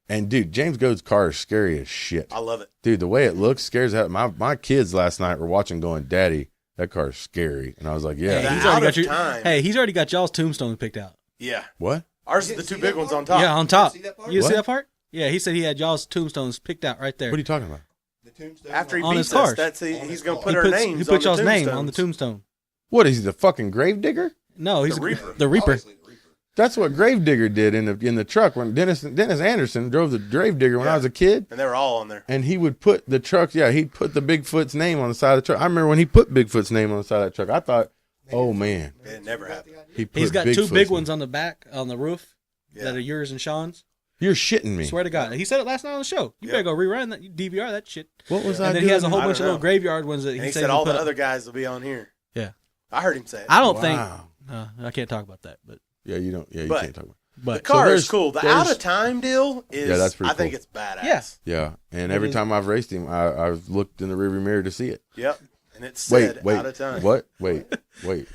Speaker 3: And dude, James Goad's car is scary as shit.
Speaker 1: I love it.
Speaker 3: Dude, the way it looks scares out. My kids last night were watching, going, "Daddy, that car's scary." And I was like, "Yeah."
Speaker 5: Hey, he's already got y'all's tombstone picked out.
Speaker 1: Yeah.
Speaker 3: What?
Speaker 1: Ours is the two big ones on top.
Speaker 5: Yeah, on top.
Speaker 4: see that part?
Speaker 5: You see
Speaker 3: What?
Speaker 5: that part? Yeah, he said he had y'all's tombstones picked out right there.
Speaker 3: What are you talking about?
Speaker 4: The tombstone
Speaker 1: After he
Speaker 5: On
Speaker 1: beats
Speaker 5: his cars.
Speaker 1: us, he's going to put
Speaker 5: he
Speaker 1: our
Speaker 5: puts,
Speaker 1: names
Speaker 5: he put
Speaker 1: on
Speaker 5: y'all's
Speaker 1: the
Speaker 5: name on the
Speaker 1: tombstones.
Speaker 5: tombstone.
Speaker 3: What is he, the fucking grave digger?
Speaker 5: No, he's
Speaker 1: The Reaper.
Speaker 5: The Reaper.
Speaker 4: Obviously the Reaper.
Speaker 3: That's what Gravedigger did in the truck when Dennis Anderson drove the Gravedigger when I was a kid.
Speaker 1: And they were all on there.
Speaker 3: And he would put the truck, he'd put the Bigfoot's name on the side of the truck. I remember when he put Bigfoot's name on the side of that truck, I thought, oh man,
Speaker 1: It never happened.
Speaker 3: he put
Speaker 5: He's got two
Speaker 3: Bigfoot's
Speaker 5: big
Speaker 3: name.
Speaker 5: ones on the back, on the roof,
Speaker 1: Yeah.
Speaker 5: that are yours and Sean's.
Speaker 3: You're shitting me.
Speaker 5: Swear to God. He said it last night on the show. You
Speaker 1: Yeah.
Speaker 5: better go rerun that, DVR that shit.
Speaker 3: What was I
Speaker 5: And then
Speaker 3: doing?
Speaker 5: he has a whole
Speaker 1: I
Speaker 5: bunch of
Speaker 1: don't
Speaker 5: little
Speaker 1: know.
Speaker 5: graveyard ones that
Speaker 1: And he
Speaker 5: said
Speaker 1: said
Speaker 5: he'll
Speaker 1: all
Speaker 5: put
Speaker 1: the
Speaker 5: up.
Speaker 1: other guys will be on here.
Speaker 5: Yeah.
Speaker 1: I heard him say it.
Speaker 5: I don't
Speaker 3: Wow.
Speaker 5: think. I can't talk about that, but
Speaker 3: Yeah, you don't. Yeah, you
Speaker 1: But-
Speaker 3: can't talk about.
Speaker 1: The
Speaker 5: but
Speaker 1: car
Speaker 3: there's-
Speaker 1: is cool. The
Speaker 3: there's-
Speaker 1: out of time deal is.
Speaker 3: Yeah, that's pretty
Speaker 1: I think
Speaker 3: cool.
Speaker 1: it's badass.
Speaker 5: Yes.
Speaker 3: Yeah, and every time I've raced him, I've looked in the rearview mirror to see it.
Speaker 1: Yep. And it said
Speaker 3: Wait,
Speaker 1: out of time.
Speaker 3: what? Wait,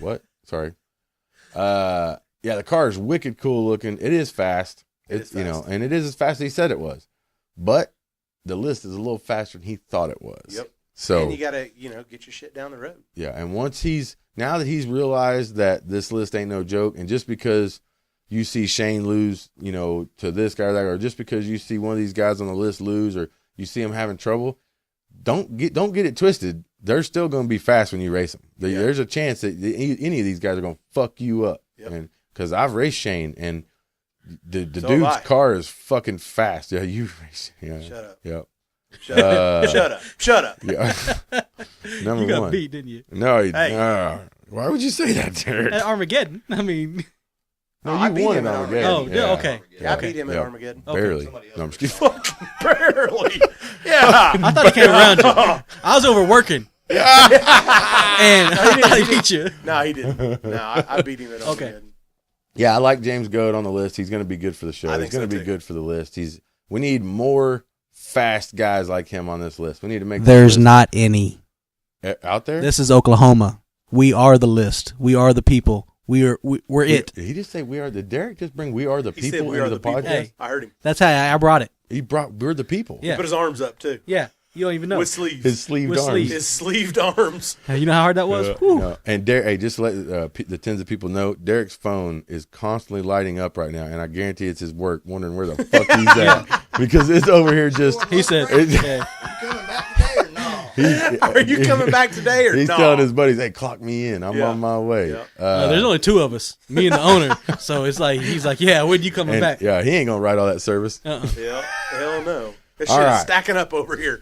Speaker 3: what? Sorry. Yeah, the car is wicked cool looking. It is fast.
Speaker 1: It
Speaker 3: It's
Speaker 1: is fast.
Speaker 3: and it is as fast as he said it was, but the list is a little faster than he thought it was.
Speaker 1: Yep.
Speaker 3: So
Speaker 1: And you got to, get your shit down the road.
Speaker 3: yeah, and now that he's realized that this list ain't no joke, and just because you see Shane lose, to this guy or that, or just because you see one of these guys on the list lose, or you see him having trouble, don't get it twisted. They're still going to be fast when you race them.
Speaker 1: Yeah.
Speaker 3: There's a chance that any of these guys are going to fuck you up.
Speaker 1: Yep.
Speaker 3: And because I've raced Shane, and the
Speaker 1: So have
Speaker 3: dude's
Speaker 1: I.
Speaker 3: car is fucking fast. Yeah, you race. Yeah.
Speaker 1: Shut up.
Speaker 3: Yep.
Speaker 1: Shut up. Shut up. Shut up.
Speaker 3: Yeah. Number
Speaker 5: you got
Speaker 3: one.
Speaker 5: beat, didn't you?
Speaker 3: No,
Speaker 1: Hey.
Speaker 3: why would you say that, Derek?
Speaker 5: At Armageddon. I mean,
Speaker 3: No,
Speaker 1: I
Speaker 3: you
Speaker 1: beat
Speaker 3: won
Speaker 1: him
Speaker 3: at
Speaker 1: at
Speaker 3: Armageddon.
Speaker 1: Armageddon.
Speaker 5: Oh, yeah, okay.
Speaker 1: Yeah, I beat him at
Speaker 3: Yeah.
Speaker 1: Armageddon.
Speaker 3: Barely.
Speaker 4: Somebody else.
Speaker 3: No, I'm just kidding.
Speaker 1: Barely. Yeah.
Speaker 5: I thought he came around you. I was overworking. And I thought he beat you.
Speaker 1: No, he didn't. No, I beat him at
Speaker 5: Okay.
Speaker 1: Armageddon.
Speaker 3: Yeah, I like James Goad on the list. He's going to be good for the show.
Speaker 1: I
Speaker 3: He's
Speaker 1: think
Speaker 3: going to
Speaker 1: so,
Speaker 3: be
Speaker 1: too.
Speaker 3: good for the list. We need more fast guys like him on this list. We need to make
Speaker 5: There's
Speaker 3: this list
Speaker 5: not any.
Speaker 3: out there.
Speaker 5: This is Oklahoma. We are the list. We are the people. We're it.
Speaker 3: Did he just say we are the Derek? Just bring we are the
Speaker 1: He
Speaker 3: people
Speaker 1: said we
Speaker 3: into
Speaker 1: are
Speaker 3: the
Speaker 1: the people.
Speaker 3: podcast.
Speaker 5: Hey.
Speaker 1: I heard him.
Speaker 5: That's how I brought it.
Speaker 3: He brought we're the people.
Speaker 5: Yeah.
Speaker 1: He put his arms up, too.
Speaker 5: Yeah. You don't even know.
Speaker 1: With sleeves.
Speaker 3: His sleeved
Speaker 5: With
Speaker 3: arms.
Speaker 5: sleeves.
Speaker 1: His sleeved arms.
Speaker 5: Hey, you know how hard that was? Whew.
Speaker 3: No. And Derek, hey, just to let the tens of people know, Derek's phone is constantly lighting up right now, and I guarantee it's his work, wondering where the fuck he's at because it's over here just.
Speaker 5: He said,
Speaker 3: It's-
Speaker 5: yeah.
Speaker 4: You coming back today or no?
Speaker 1: Are you coming back today or
Speaker 3: He's
Speaker 1: no?
Speaker 3: telling his buddies, "Hey, clock me in. I'm
Speaker 1: Yeah.
Speaker 3: on my way."
Speaker 1: Yeah.
Speaker 5: There's only two of us, me and the owner. So it's like he's like, yeah, when you coming
Speaker 3: and,
Speaker 5: back?
Speaker 3: yeah, he ain't gonna write all that service.
Speaker 1: Yeah, hell no. This
Speaker 3: All
Speaker 1: shit
Speaker 3: right.
Speaker 1: is stacking up over here.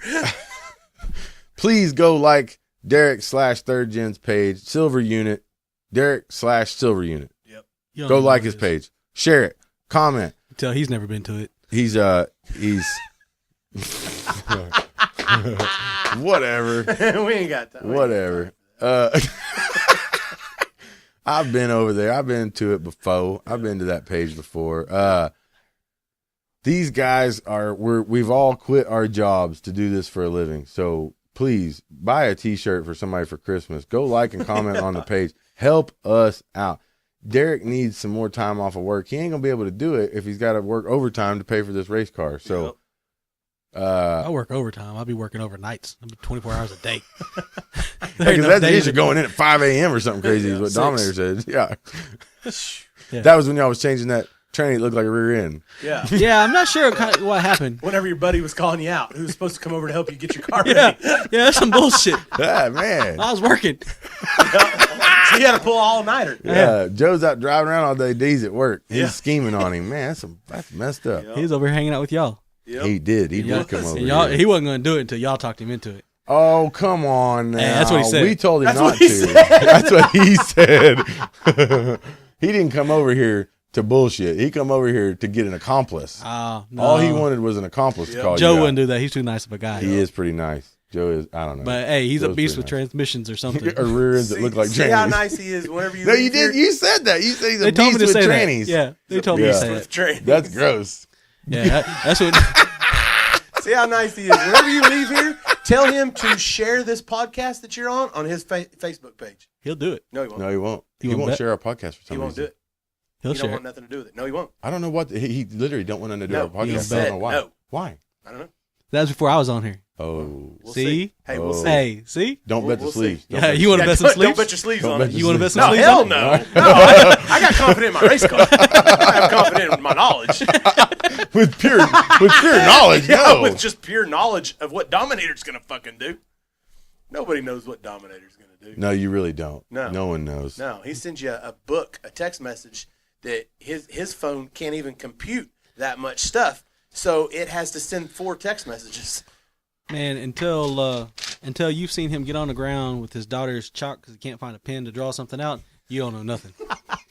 Speaker 3: Please go like Derek/Third Gen's page, Silver Unit, Derek/Silver Unit.
Speaker 5: You don't
Speaker 3: Go
Speaker 5: know
Speaker 3: like
Speaker 5: what
Speaker 3: his
Speaker 5: it is.
Speaker 3: page, share it, comment.
Speaker 5: Tell he's never been to it.
Speaker 3: He's whatever.
Speaker 1: We ain't got time.
Speaker 3: Whatever. I've been over there. I've been to it before. I've been to that page before. These guys we've all quit our jobs to do this for a living. So please buy a t-shirt for somebody for Christmas. Go like and comment on the page. Help us out. Derek needs some more time off of work. He ain't gonna be able to do it if he's got to work overtime to pay for this race car. So
Speaker 5: I work overtime. I'll be working overnights. I'll be 24 hours a day.
Speaker 3: because that's the issue, going in at 5 a.m. or something crazy is what
Speaker 1: 6.
Speaker 3: Dominator said. Yeah.
Speaker 5: Yeah.
Speaker 3: That was when y'all was changing that tranny. It looked like a rear end.
Speaker 1: Yeah.
Speaker 5: Yeah, I'm not sure what happened.
Speaker 1: Whenever your buddy was calling you out, who was supposed to come over to help you get your car
Speaker 5: Yeah,
Speaker 1: ready.
Speaker 5: yeah, that's some bullshit.
Speaker 3: Ah, man.
Speaker 5: I was working.
Speaker 1: So you had to pull all nighter.
Speaker 3: Yeah. Joe's out driving around all day. D's at work. He's
Speaker 1: Yeah.
Speaker 3: scheming on him. Man, that's messed up.
Speaker 1: Yeah.
Speaker 5: He was over here hanging out with y'all.
Speaker 1: Yep.
Speaker 3: He did. He
Speaker 5: Y'all-
Speaker 3: did come over
Speaker 5: and y'all,
Speaker 3: here.
Speaker 5: he wasn't going to do it until y'all talked him into it.
Speaker 3: Oh, come on now.
Speaker 5: Hey, that's what he said.
Speaker 3: We told him
Speaker 1: That's
Speaker 3: not
Speaker 1: what he
Speaker 3: to.
Speaker 1: said.
Speaker 3: That's what he said. He didn't come over here to bullshit. He come over here to get an accomplice.
Speaker 5: No.
Speaker 3: All he wanted was an accomplice to
Speaker 1: Yeah.
Speaker 3: call
Speaker 5: Joe
Speaker 3: you out.
Speaker 5: wouldn't do that. He's too nice of a guy.
Speaker 3: He is pretty nice. Joe is, I don't know.
Speaker 5: But hey, he's a
Speaker 3: Joe's
Speaker 5: beast
Speaker 3: pretty
Speaker 5: with
Speaker 3: nice.
Speaker 5: transmissions or something.
Speaker 3: Or rear ends that look like
Speaker 1: See how
Speaker 3: trannies.
Speaker 1: nice he is whenever you
Speaker 3: No,
Speaker 1: leave
Speaker 3: you did.
Speaker 1: here?
Speaker 3: You said that. You said he's a
Speaker 5: They told me
Speaker 3: beast
Speaker 5: to
Speaker 3: with
Speaker 5: say
Speaker 3: trannies.
Speaker 5: that. Yeah, they told me to
Speaker 3: Yeah.
Speaker 5: say
Speaker 1: With
Speaker 5: that.
Speaker 1: trains.
Speaker 3: That's gross.
Speaker 5: Yeah, that's what.
Speaker 1: See how nice he is. Whenever you leave here, tell him to share this podcast that you're on his Facebook page.
Speaker 5: He'll do it.
Speaker 1: No, he won't.
Speaker 3: No, he won't.
Speaker 5: You
Speaker 3: He
Speaker 5: won't
Speaker 3: won't
Speaker 5: bet?
Speaker 3: share our podcast for
Speaker 1: He
Speaker 3: some
Speaker 1: won't
Speaker 3: reason.
Speaker 1: do it.
Speaker 5: He'll
Speaker 1: He don't
Speaker 5: share
Speaker 1: want
Speaker 5: it.
Speaker 1: nothing to do with it. No, he won't.
Speaker 3: I don't know what he literally don't want to do
Speaker 1: No,
Speaker 3: our podcast.
Speaker 1: he
Speaker 3: I don't
Speaker 1: said
Speaker 3: know why.
Speaker 1: no.
Speaker 3: Why?
Speaker 1: I don't know.
Speaker 5: That was before I was on here.
Speaker 3: Oh,
Speaker 1: We'll
Speaker 5: See?
Speaker 1: Hey, we'll
Speaker 3: Oh.
Speaker 1: see.
Speaker 5: Hey, see?
Speaker 3: don't bet the
Speaker 1: We'll see.
Speaker 3: sleeves. Don't
Speaker 5: Yeah,
Speaker 3: bet
Speaker 5: you
Speaker 3: the
Speaker 5: want to bet some
Speaker 1: Don't
Speaker 5: sleeves?
Speaker 1: bet your sleeves
Speaker 3: Don't
Speaker 1: on
Speaker 3: bet
Speaker 1: it.
Speaker 3: your
Speaker 5: You want to bet
Speaker 3: sleeves.
Speaker 5: some
Speaker 1: No,
Speaker 5: sleeves?
Speaker 1: hell
Speaker 5: on it?
Speaker 1: no. No, I got confidence in my race car. I have confidence in my knowledge.
Speaker 3: with pure knowledge.
Speaker 1: Yeah,
Speaker 3: No,
Speaker 1: with just pure knowledge of what Dominator's going to fucking do. Nobody knows what Dominator's going to do.
Speaker 3: no, you really don't.
Speaker 1: No.
Speaker 3: No one knows.
Speaker 1: No, he sends you a book, a text message that his phone can't even compute that much stuff. So it has to send 4 text messages.
Speaker 5: Man, until you've seen him get on the ground with his daughter's chalk because he can't find a pen to draw something out, you don't know nothing.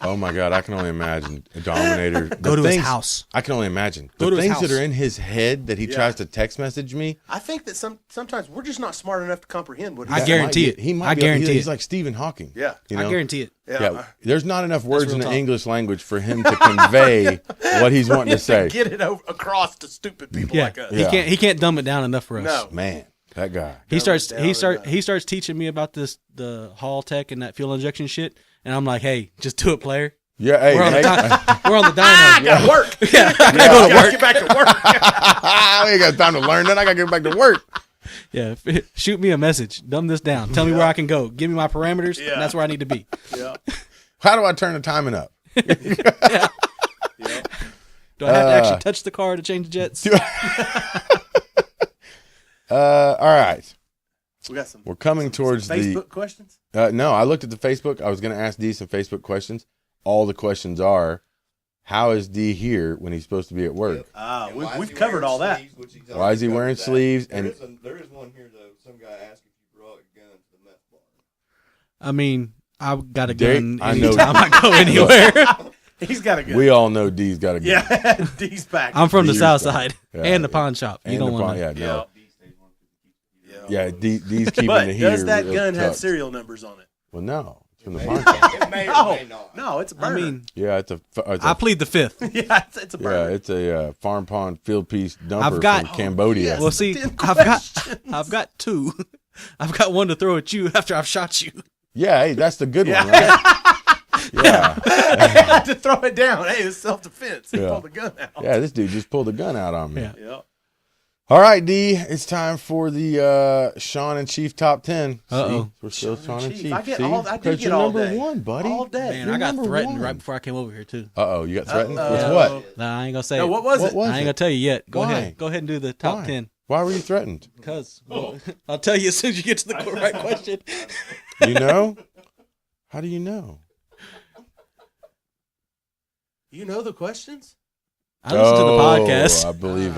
Speaker 3: Oh my God, I can only imagine a Dominator.
Speaker 5: Go
Speaker 3: The
Speaker 5: to his
Speaker 3: things-
Speaker 5: house.
Speaker 3: I can only imagine
Speaker 5: Go
Speaker 3: the
Speaker 5: to his
Speaker 3: things that
Speaker 5: house.
Speaker 3: are in his head that he
Speaker 1: Yeah.
Speaker 3: tries to text message me.
Speaker 1: I think that sometimes we're just not smart enough to comprehend what
Speaker 5: I
Speaker 1: he's
Speaker 5: guarantee
Speaker 3: might
Speaker 5: it.
Speaker 3: be- He might
Speaker 5: I
Speaker 3: be,
Speaker 5: guarantee
Speaker 3: he's
Speaker 5: it.
Speaker 3: like Stephen Hawking.
Speaker 1: Yeah.
Speaker 3: you know?
Speaker 5: I guarantee it.
Speaker 3: Yeah, there's not enough words
Speaker 5: real
Speaker 3: in the
Speaker 5: talk.
Speaker 3: English language for him to convey what he's wanting to say.
Speaker 1: Get it across to stupid people
Speaker 5: Yeah,
Speaker 1: like us.
Speaker 3: Yeah.
Speaker 5: he can't dumb it down enough for us.
Speaker 1: No.
Speaker 3: Man, that guy.
Speaker 5: He
Speaker 1: Dumb
Speaker 5: starts
Speaker 1: it down
Speaker 5: he starts teaching me about the Hall Tech and that fuel injection shit, and I'm like, hey, just do it, player.
Speaker 3: Yeah, hey,
Speaker 5: We're on the
Speaker 3: hey.
Speaker 5: we're on the
Speaker 1: I
Speaker 5: dyno.
Speaker 1: got work.
Speaker 5: Yeah, I gotta
Speaker 1: I
Speaker 5: go to
Speaker 1: gotta
Speaker 5: work.
Speaker 1: get back to work.
Speaker 3: I ain't got time to learn that. I gotta get back to work.
Speaker 5: Yeah, shoot me a message. Dumb this down. Tell me where I can go. Give me my parameters.
Speaker 1: Yeah.
Speaker 5: And that's where I need to be.
Speaker 1: Yeah.
Speaker 3: How do I turn the timing up?
Speaker 5: Do I have to actually touch the car to change the jets?
Speaker 3: All right.
Speaker 1: We got some
Speaker 3: We're coming towards
Speaker 1: Facebook questions.
Speaker 3: no, I looked at the Facebook. I was going to ask D some Facebook questions. All the questions are, how is D here when he's supposed to be at work?
Speaker 4: And why is
Speaker 1: We've
Speaker 4: he
Speaker 1: covered
Speaker 4: wearing
Speaker 1: all that.
Speaker 4: sleeves, which he's
Speaker 3: Why is he
Speaker 4: already
Speaker 3: wearing
Speaker 4: covered that.
Speaker 3: sleeves?
Speaker 4: There
Speaker 3: And
Speaker 4: is there is one here though. Some guy asked if you brought a gun to the meth bar.
Speaker 5: I mean, I've got a
Speaker 3: Derek,
Speaker 5: gun
Speaker 3: I know-
Speaker 5: anytime I go anywhere.
Speaker 1: He's got a good.
Speaker 3: we all know D's got a gun.
Speaker 1: Yeah, D's back.
Speaker 5: I'm from the
Speaker 3: D's
Speaker 5: south
Speaker 3: got-
Speaker 5: side
Speaker 3: yeah,
Speaker 5: and the
Speaker 3: yeah.
Speaker 5: pawn shop. You
Speaker 3: And
Speaker 5: don't
Speaker 3: the
Speaker 5: want
Speaker 3: pawn-
Speaker 5: to.
Speaker 3: yeah, no.
Speaker 1: Yeah.
Speaker 3: Yeah, D's keeping
Speaker 1: But
Speaker 3: the heater.
Speaker 1: does that
Speaker 3: real
Speaker 1: gun have
Speaker 3: tucked.
Speaker 1: serial numbers on it?
Speaker 3: Well, no. It's from the pawn shop.
Speaker 4: It may or
Speaker 1: No,
Speaker 4: may not.
Speaker 1: no, it's a
Speaker 5: I
Speaker 1: burner.
Speaker 5: mean,
Speaker 3: Yeah, it's a
Speaker 5: I plead the fifth.
Speaker 1: yeah, it's a
Speaker 3: yeah,
Speaker 1: burner.
Speaker 3: it's a farm pond field piece dumper
Speaker 5: I've got-
Speaker 3: from Cambodia.
Speaker 1: yes.
Speaker 5: Well, see,
Speaker 1: 10
Speaker 5: I've got 2. I've got one to throw at you after I've shot you.
Speaker 3: Yeah, hey, that's the good
Speaker 1: Yeah.
Speaker 3: one, right? Yeah.
Speaker 1: I had to throw it down. Hey, it's self-defense. He
Speaker 3: Yeah.
Speaker 1: pulled the gun out.
Speaker 3: Yeah, this dude just pulled a gun out on me.
Speaker 5: Yeah.
Speaker 1: Yeah.
Speaker 3: All right, D. It's time for the Shawn and Chief top 10.
Speaker 5: Uh-oh.
Speaker 3: See, we're still Shawn and Chief.
Speaker 1: I get
Speaker 3: See?
Speaker 1: all. I do
Speaker 3: 'Cause
Speaker 1: get
Speaker 3: you're
Speaker 1: all
Speaker 3: number
Speaker 1: day.
Speaker 3: one, buddy.
Speaker 1: All day.
Speaker 5: Man,
Speaker 3: You're
Speaker 5: I got
Speaker 3: number
Speaker 5: threatened
Speaker 3: one.
Speaker 5: right before I came over here too.
Speaker 3: Uh-oh, you got threatened?
Speaker 1: Uh-oh.
Speaker 3: With what?
Speaker 5: Nah, I ain't gonna say
Speaker 1: No,
Speaker 5: it.
Speaker 1: what was
Speaker 3: What
Speaker 1: it?
Speaker 3: was
Speaker 5: I ain't
Speaker 3: it?
Speaker 5: gonna tell you yet. Go
Speaker 3: Why?
Speaker 5: ahead. Go ahead and do the top
Speaker 3: Why?
Speaker 5: 10.
Speaker 3: Why were you threatened?
Speaker 5: Because I'll tell you as soon as you get to the right question.
Speaker 3: You know? How do you know?
Speaker 1: You know the questions?
Speaker 5: I listen to the podcast.
Speaker 3: I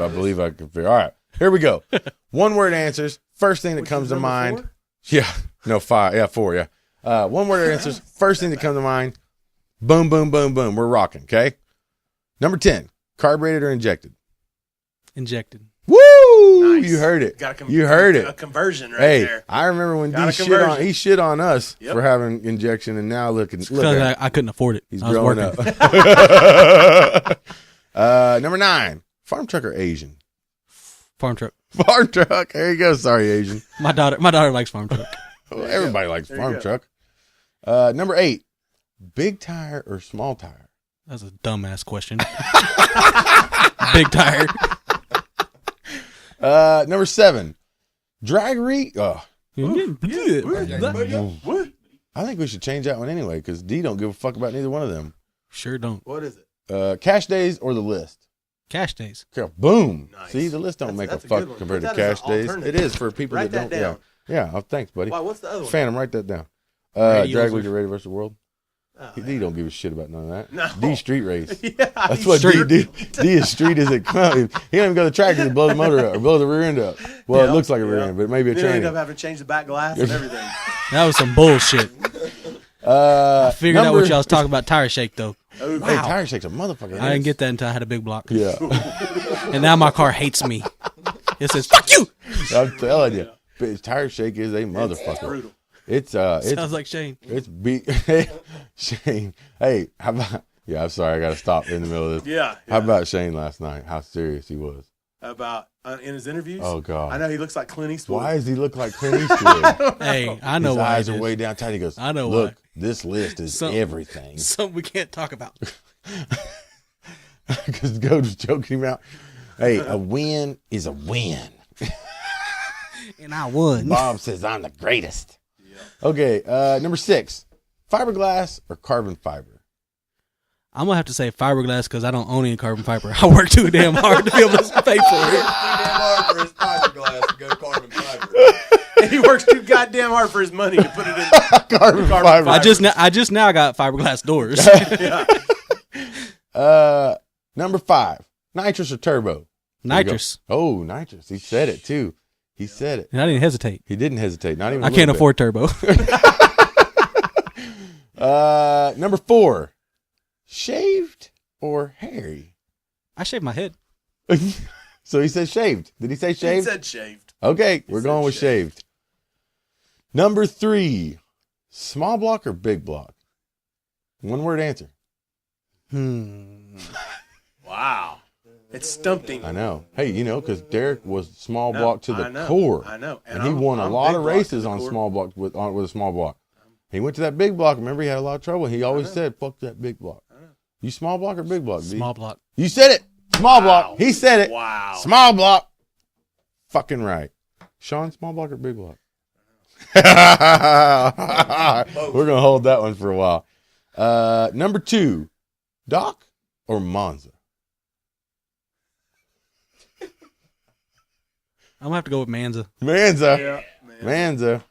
Speaker 3: believe I can figure. All right, here we go. One word answers. First thing that
Speaker 1: Which
Speaker 3: comes
Speaker 1: is
Speaker 3: to
Speaker 1: number
Speaker 3: mind.
Speaker 1: 4?
Speaker 3: Yeah. No, 5. Yeah, 4. Yeah. One word answers. First thing that comes to mind. Boom, boom, boom, boom. We're rocking. Okay. Number 10. Carbureted or injected?
Speaker 5: Injected.
Speaker 3: Woo!
Speaker 1: Nice.
Speaker 3: You heard it.
Speaker 1: Got a
Speaker 3: You heard
Speaker 1: A
Speaker 3: it.
Speaker 1: conversion right
Speaker 3: Hey,
Speaker 1: there.
Speaker 3: I remember when
Speaker 1: Got a
Speaker 3: D
Speaker 1: conversion.
Speaker 3: he shit on us
Speaker 1: Yep.
Speaker 3: for having injection, and now look
Speaker 5: Because
Speaker 3: at
Speaker 5: I couldn't afford it.
Speaker 3: he's
Speaker 5: I was
Speaker 3: growing
Speaker 5: working.
Speaker 3: up. Number 9. Farm truck or Asian?
Speaker 5: Farm truck.
Speaker 3: Farm truck. There you go. Sorry, Asian.
Speaker 5: My daughter likes farm truck.
Speaker 3: Well, everybody likes
Speaker 1: There you
Speaker 3: farm
Speaker 1: go.
Speaker 3: truck. Number 8. Big tire or small tire?
Speaker 5: That's a dumbass question. Big tire.
Speaker 3: Number 7. Draggery. Oh,
Speaker 1: What?
Speaker 3: I think we should change that one anyway because D don't give a fuck about neither one of them.
Speaker 5: Sure don't.
Speaker 1: What is it?
Speaker 3: Cash days or the list?
Speaker 5: Cash days.
Speaker 3: Okay, boom.
Speaker 1: Nice.
Speaker 3: See, the list don't
Speaker 1: That's
Speaker 3: make
Speaker 1: a
Speaker 3: a
Speaker 1: good
Speaker 3: fuck
Speaker 1: one.
Speaker 3: compared to
Speaker 1: Put that as
Speaker 3: cash
Speaker 1: an
Speaker 3: days.
Speaker 1: alternative.
Speaker 3: It is for people
Speaker 1: Write
Speaker 3: that
Speaker 1: that
Speaker 3: don't.
Speaker 1: down.
Speaker 3: Yeah. Oh, thanks, buddy.
Speaker 1: Why? What's the other one?
Speaker 3: Phantom, write that down.
Speaker 5: Radio
Speaker 3: Drag
Speaker 5: versus-
Speaker 3: Leader Radio versus World.
Speaker 1: Oh,
Speaker 3: D don't give a shit about none of that.
Speaker 1: No.
Speaker 3: D street race.
Speaker 1: yeah,
Speaker 3: That's
Speaker 1: he's
Speaker 3: what
Speaker 1: street-
Speaker 3: D is street as it comes. He don't even go to the track to blow the motor up or blow the rear end up. Well,
Speaker 1: Yeah,
Speaker 3: it looks like a rear
Speaker 1: yeah.
Speaker 3: end, but it may be a
Speaker 1: Then we end
Speaker 3: train.
Speaker 1: up having to change the back glass and everything.
Speaker 5: That was some bullshit. I figured out what y'all was talking about. Tire shake though.
Speaker 1: Oh,
Speaker 3: Hey, tire shakes a motherfucker.
Speaker 5: I didn't get that until I had a big block.
Speaker 3: Yeah,
Speaker 5: And now my car hates me. It says "fuck you."
Speaker 3: I'm telling you, bitch, tire shake is a motherfucker.
Speaker 1: brutal.
Speaker 3: It's
Speaker 5: Sounds like Shane.
Speaker 3: it's beat. Shane, hey, how about? Yeah, I'm sorry, I got to stop in the middle of this.
Speaker 1: Yeah.
Speaker 3: How about Shane last night? How serious he was.
Speaker 1: About in his interviews?
Speaker 3: Oh God,
Speaker 1: I know he looks like Clint Eastwood.
Speaker 3: Why does he look like Clint Eastwood?
Speaker 5: Hey, I know
Speaker 3: His
Speaker 5: why.
Speaker 3: eyes
Speaker 5: it
Speaker 3: are
Speaker 5: is.
Speaker 3: way down tight. He goes,
Speaker 5: I know
Speaker 3: look,
Speaker 5: why.
Speaker 3: this list is
Speaker 5: Some-
Speaker 3: everything.
Speaker 5: Something we can't talk about.
Speaker 3: Because Goat was joking about, hey, a win is a win.
Speaker 5: And I won.
Speaker 3: Bob says I'm the greatest. Okay, number 6, fiberglass or carbon fiber?
Speaker 5: I'm gonna have to say fiberglass because I don't own any carbon fiber. I work too damn hard to be able to pay for it.
Speaker 4: Too damn hard for his fiberglass to go carbon fiber.
Speaker 1: And he works too goddamn hard for his money to put it in.
Speaker 3: Carbon fiber.
Speaker 5: I just now got fiberglass doors.
Speaker 3: Number 5, nitrous or turbo? There you go.
Speaker 5: Nitrous.
Speaker 3: Oh, nitrous. He said it too. He said it.
Speaker 5: And I didn't hesitate.
Speaker 3: He didn't hesitate. Not even.
Speaker 5: I
Speaker 3: a
Speaker 5: can't
Speaker 3: little
Speaker 5: afford turbo.
Speaker 3: bit. Number 4, shaved or hairy?
Speaker 5: I shaved my head.
Speaker 3: So he said shaved. Did he say
Speaker 1: He
Speaker 3: shaved?
Speaker 1: said shaved.
Speaker 3: Okay, we're
Speaker 1: said
Speaker 3: going with
Speaker 1: shaved.
Speaker 3: shaved. Number 3, small block or big block? One word answer.
Speaker 1: Wow. It stumped him.
Speaker 3: I know. Hey, you know, because Derek was small
Speaker 1: No,
Speaker 3: block to
Speaker 1: I
Speaker 3: the
Speaker 1: know,
Speaker 3: core.
Speaker 1: I know.
Speaker 3: And he
Speaker 1: I'm-
Speaker 3: won a
Speaker 1: I'm
Speaker 3: lot
Speaker 1: big
Speaker 3: of
Speaker 1: block to
Speaker 3: races
Speaker 1: the
Speaker 3: on
Speaker 1: core.
Speaker 3: small block with a small block. He went to that big block. Remember, he had a lot of trouble. He always said, "Fuck that big block." You small block or big block? D?
Speaker 5: Small block.
Speaker 3: You said it. Small block. He said it.
Speaker 1: Wow.
Speaker 3: Small block. Fucking right. Shawn, small block or big block? We're gonna hold that one for a while. Number 2, Doc or Monza?
Speaker 5: I'm gonna have to go with Manza.
Speaker 3: Manza.
Speaker 1: Yeah, man.
Speaker 3: Manza.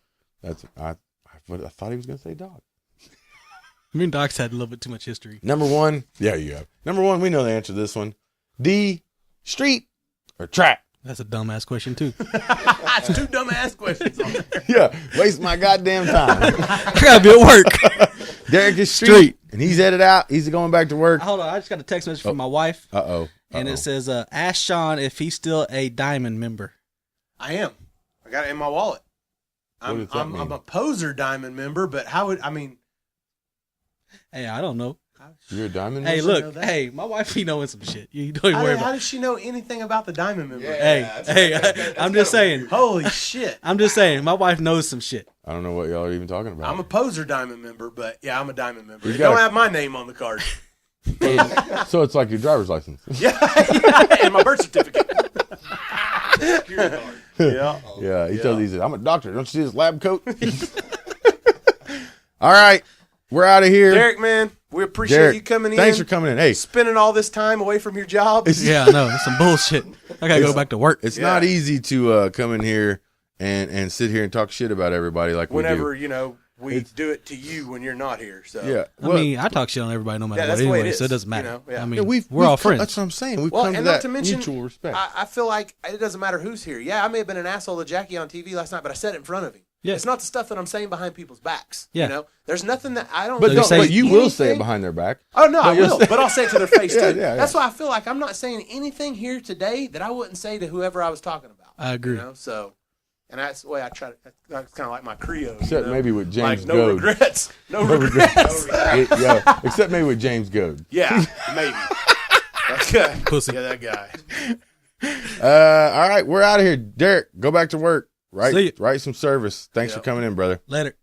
Speaker 3: That's I thought he was gonna say Doc.
Speaker 5: Me and Doc's had a little bit too much history.
Speaker 3: Number 1. Yeah, you have. Number 1. We know the answer to this one. D. Street or track?
Speaker 5: That's a dumbass question too.
Speaker 1: That's 2 dumbass questions on there.
Speaker 3: Yeah. Waste my goddamn time.
Speaker 5: I gotta be at work.
Speaker 3: Derek is street, and he's headed out. He's going back to work.
Speaker 5: Hold on, I just got a text message from my wife,
Speaker 3: Uh-oh.
Speaker 5: and it says, "Ask Shawn if he's still a diamond member."
Speaker 1: I am. I got it in my wallet.
Speaker 3: What does that
Speaker 1: I'm
Speaker 3: mean?
Speaker 1: a poser diamond member, but how would I mean?
Speaker 5: Hey, I don't know.
Speaker 3: You're a diamond
Speaker 5: Hey,
Speaker 3: member?
Speaker 1: know
Speaker 5: look,
Speaker 1: that.
Speaker 5: hey, my wife be knowing some shit. You don't even worry
Speaker 1: How
Speaker 5: about.
Speaker 1: does she know anything about the diamond member?
Speaker 4: Yeah.
Speaker 5: Hey, I'm just saying.
Speaker 1: Holy shit!
Speaker 5: I'm just saying. My wife knows some shit.
Speaker 3: I don't know what y'all are even talking about.
Speaker 1: I'm a poser diamond member, but yeah, I'm a diamond member.
Speaker 3: You
Speaker 1: It
Speaker 3: gotta-
Speaker 1: don't have my name on the card.
Speaker 3: So it's like your driver's license.
Speaker 1: Yeah, and my birth certificate.
Speaker 4: Security guard.
Speaker 1: Yeah.
Speaker 3: Yeah, he tells you, he says, I'm a doctor. Don't you see this lab coat? All right, we're out of here.
Speaker 1: Derek, man, we appreciate
Speaker 3: Derek,
Speaker 1: you coming in.
Speaker 3: thanks for coming in. Hey,
Speaker 1: Spending all this time away from your job.
Speaker 5: Yeah, I know. It's some bullshit. I gotta go back to work.
Speaker 3: it's not easy to come in here and sit here and talk shit about everybody like
Speaker 1: Whenever,
Speaker 3: we do.
Speaker 1: you know, we do it to you when you're not here. So
Speaker 3: Yeah,
Speaker 5: I mean, I talk shit on everybody no matter
Speaker 1: Yeah,
Speaker 5: what
Speaker 1: that's the way
Speaker 5: anyway,
Speaker 1: it
Speaker 5: so it
Speaker 1: is,
Speaker 5: doesn't matter.
Speaker 1: you know, yeah.
Speaker 5: I mean,
Speaker 3: yeah,
Speaker 5: we're all friends.
Speaker 3: That's what I'm saying. We've
Speaker 1: Well,
Speaker 3: come to
Speaker 1: and not
Speaker 3: that
Speaker 1: to mention,
Speaker 3: mutual respect.
Speaker 1: I feel like it doesn't matter who's here. Yeah, I may have been an asshole to Jackie on TV last night, but I said it in front of him.
Speaker 5: Yeah.
Speaker 1: It's not the stuff that I'm saying behind people's backs.
Speaker 5: Yeah.
Speaker 1: You know, there's nothing that I don't.
Speaker 3: but,
Speaker 5: So
Speaker 3: don't,
Speaker 5: say
Speaker 3: but you will say it
Speaker 1: anything-
Speaker 3: behind their back.
Speaker 1: Oh no, I
Speaker 3: you'll
Speaker 1: will,
Speaker 3: say-
Speaker 1: but I'll say it to their face
Speaker 3: Yeah,
Speaker 1: too.
Speaker 3: yeah,
Speaker 1: That's
Speaker 3: yeah.
Speaker 1: why I feel like I'm not saying anything here today that I wouldn't say to whoever I was talking about.
Speaker 5: I agree.
Speaker 1: You know, so, and that's the way I try to. That's kind of like my credo.
Speaker 3: Except
Speaker 1: you know?
Speaker 3: maybe with James
Speaker 1: like no
Speaker 3: Goad.
Speaker 1: regrets, no regrets.
Speaker 3: Yeah, except maybe with James Goad.
Speaker 1: Yeah, maybe. That guy.
Speaker 5: Pussy.
Speaker 1: Yeah, that guy.
Speaker 3: All right, we're out of here. Derek, go back to work.
Speaker 5: See ya.
Speaker 3: Write some service. Thanks
Speaker 1: Yep.
Speaker 3: for coming in, brother.
Speaker 5: Later.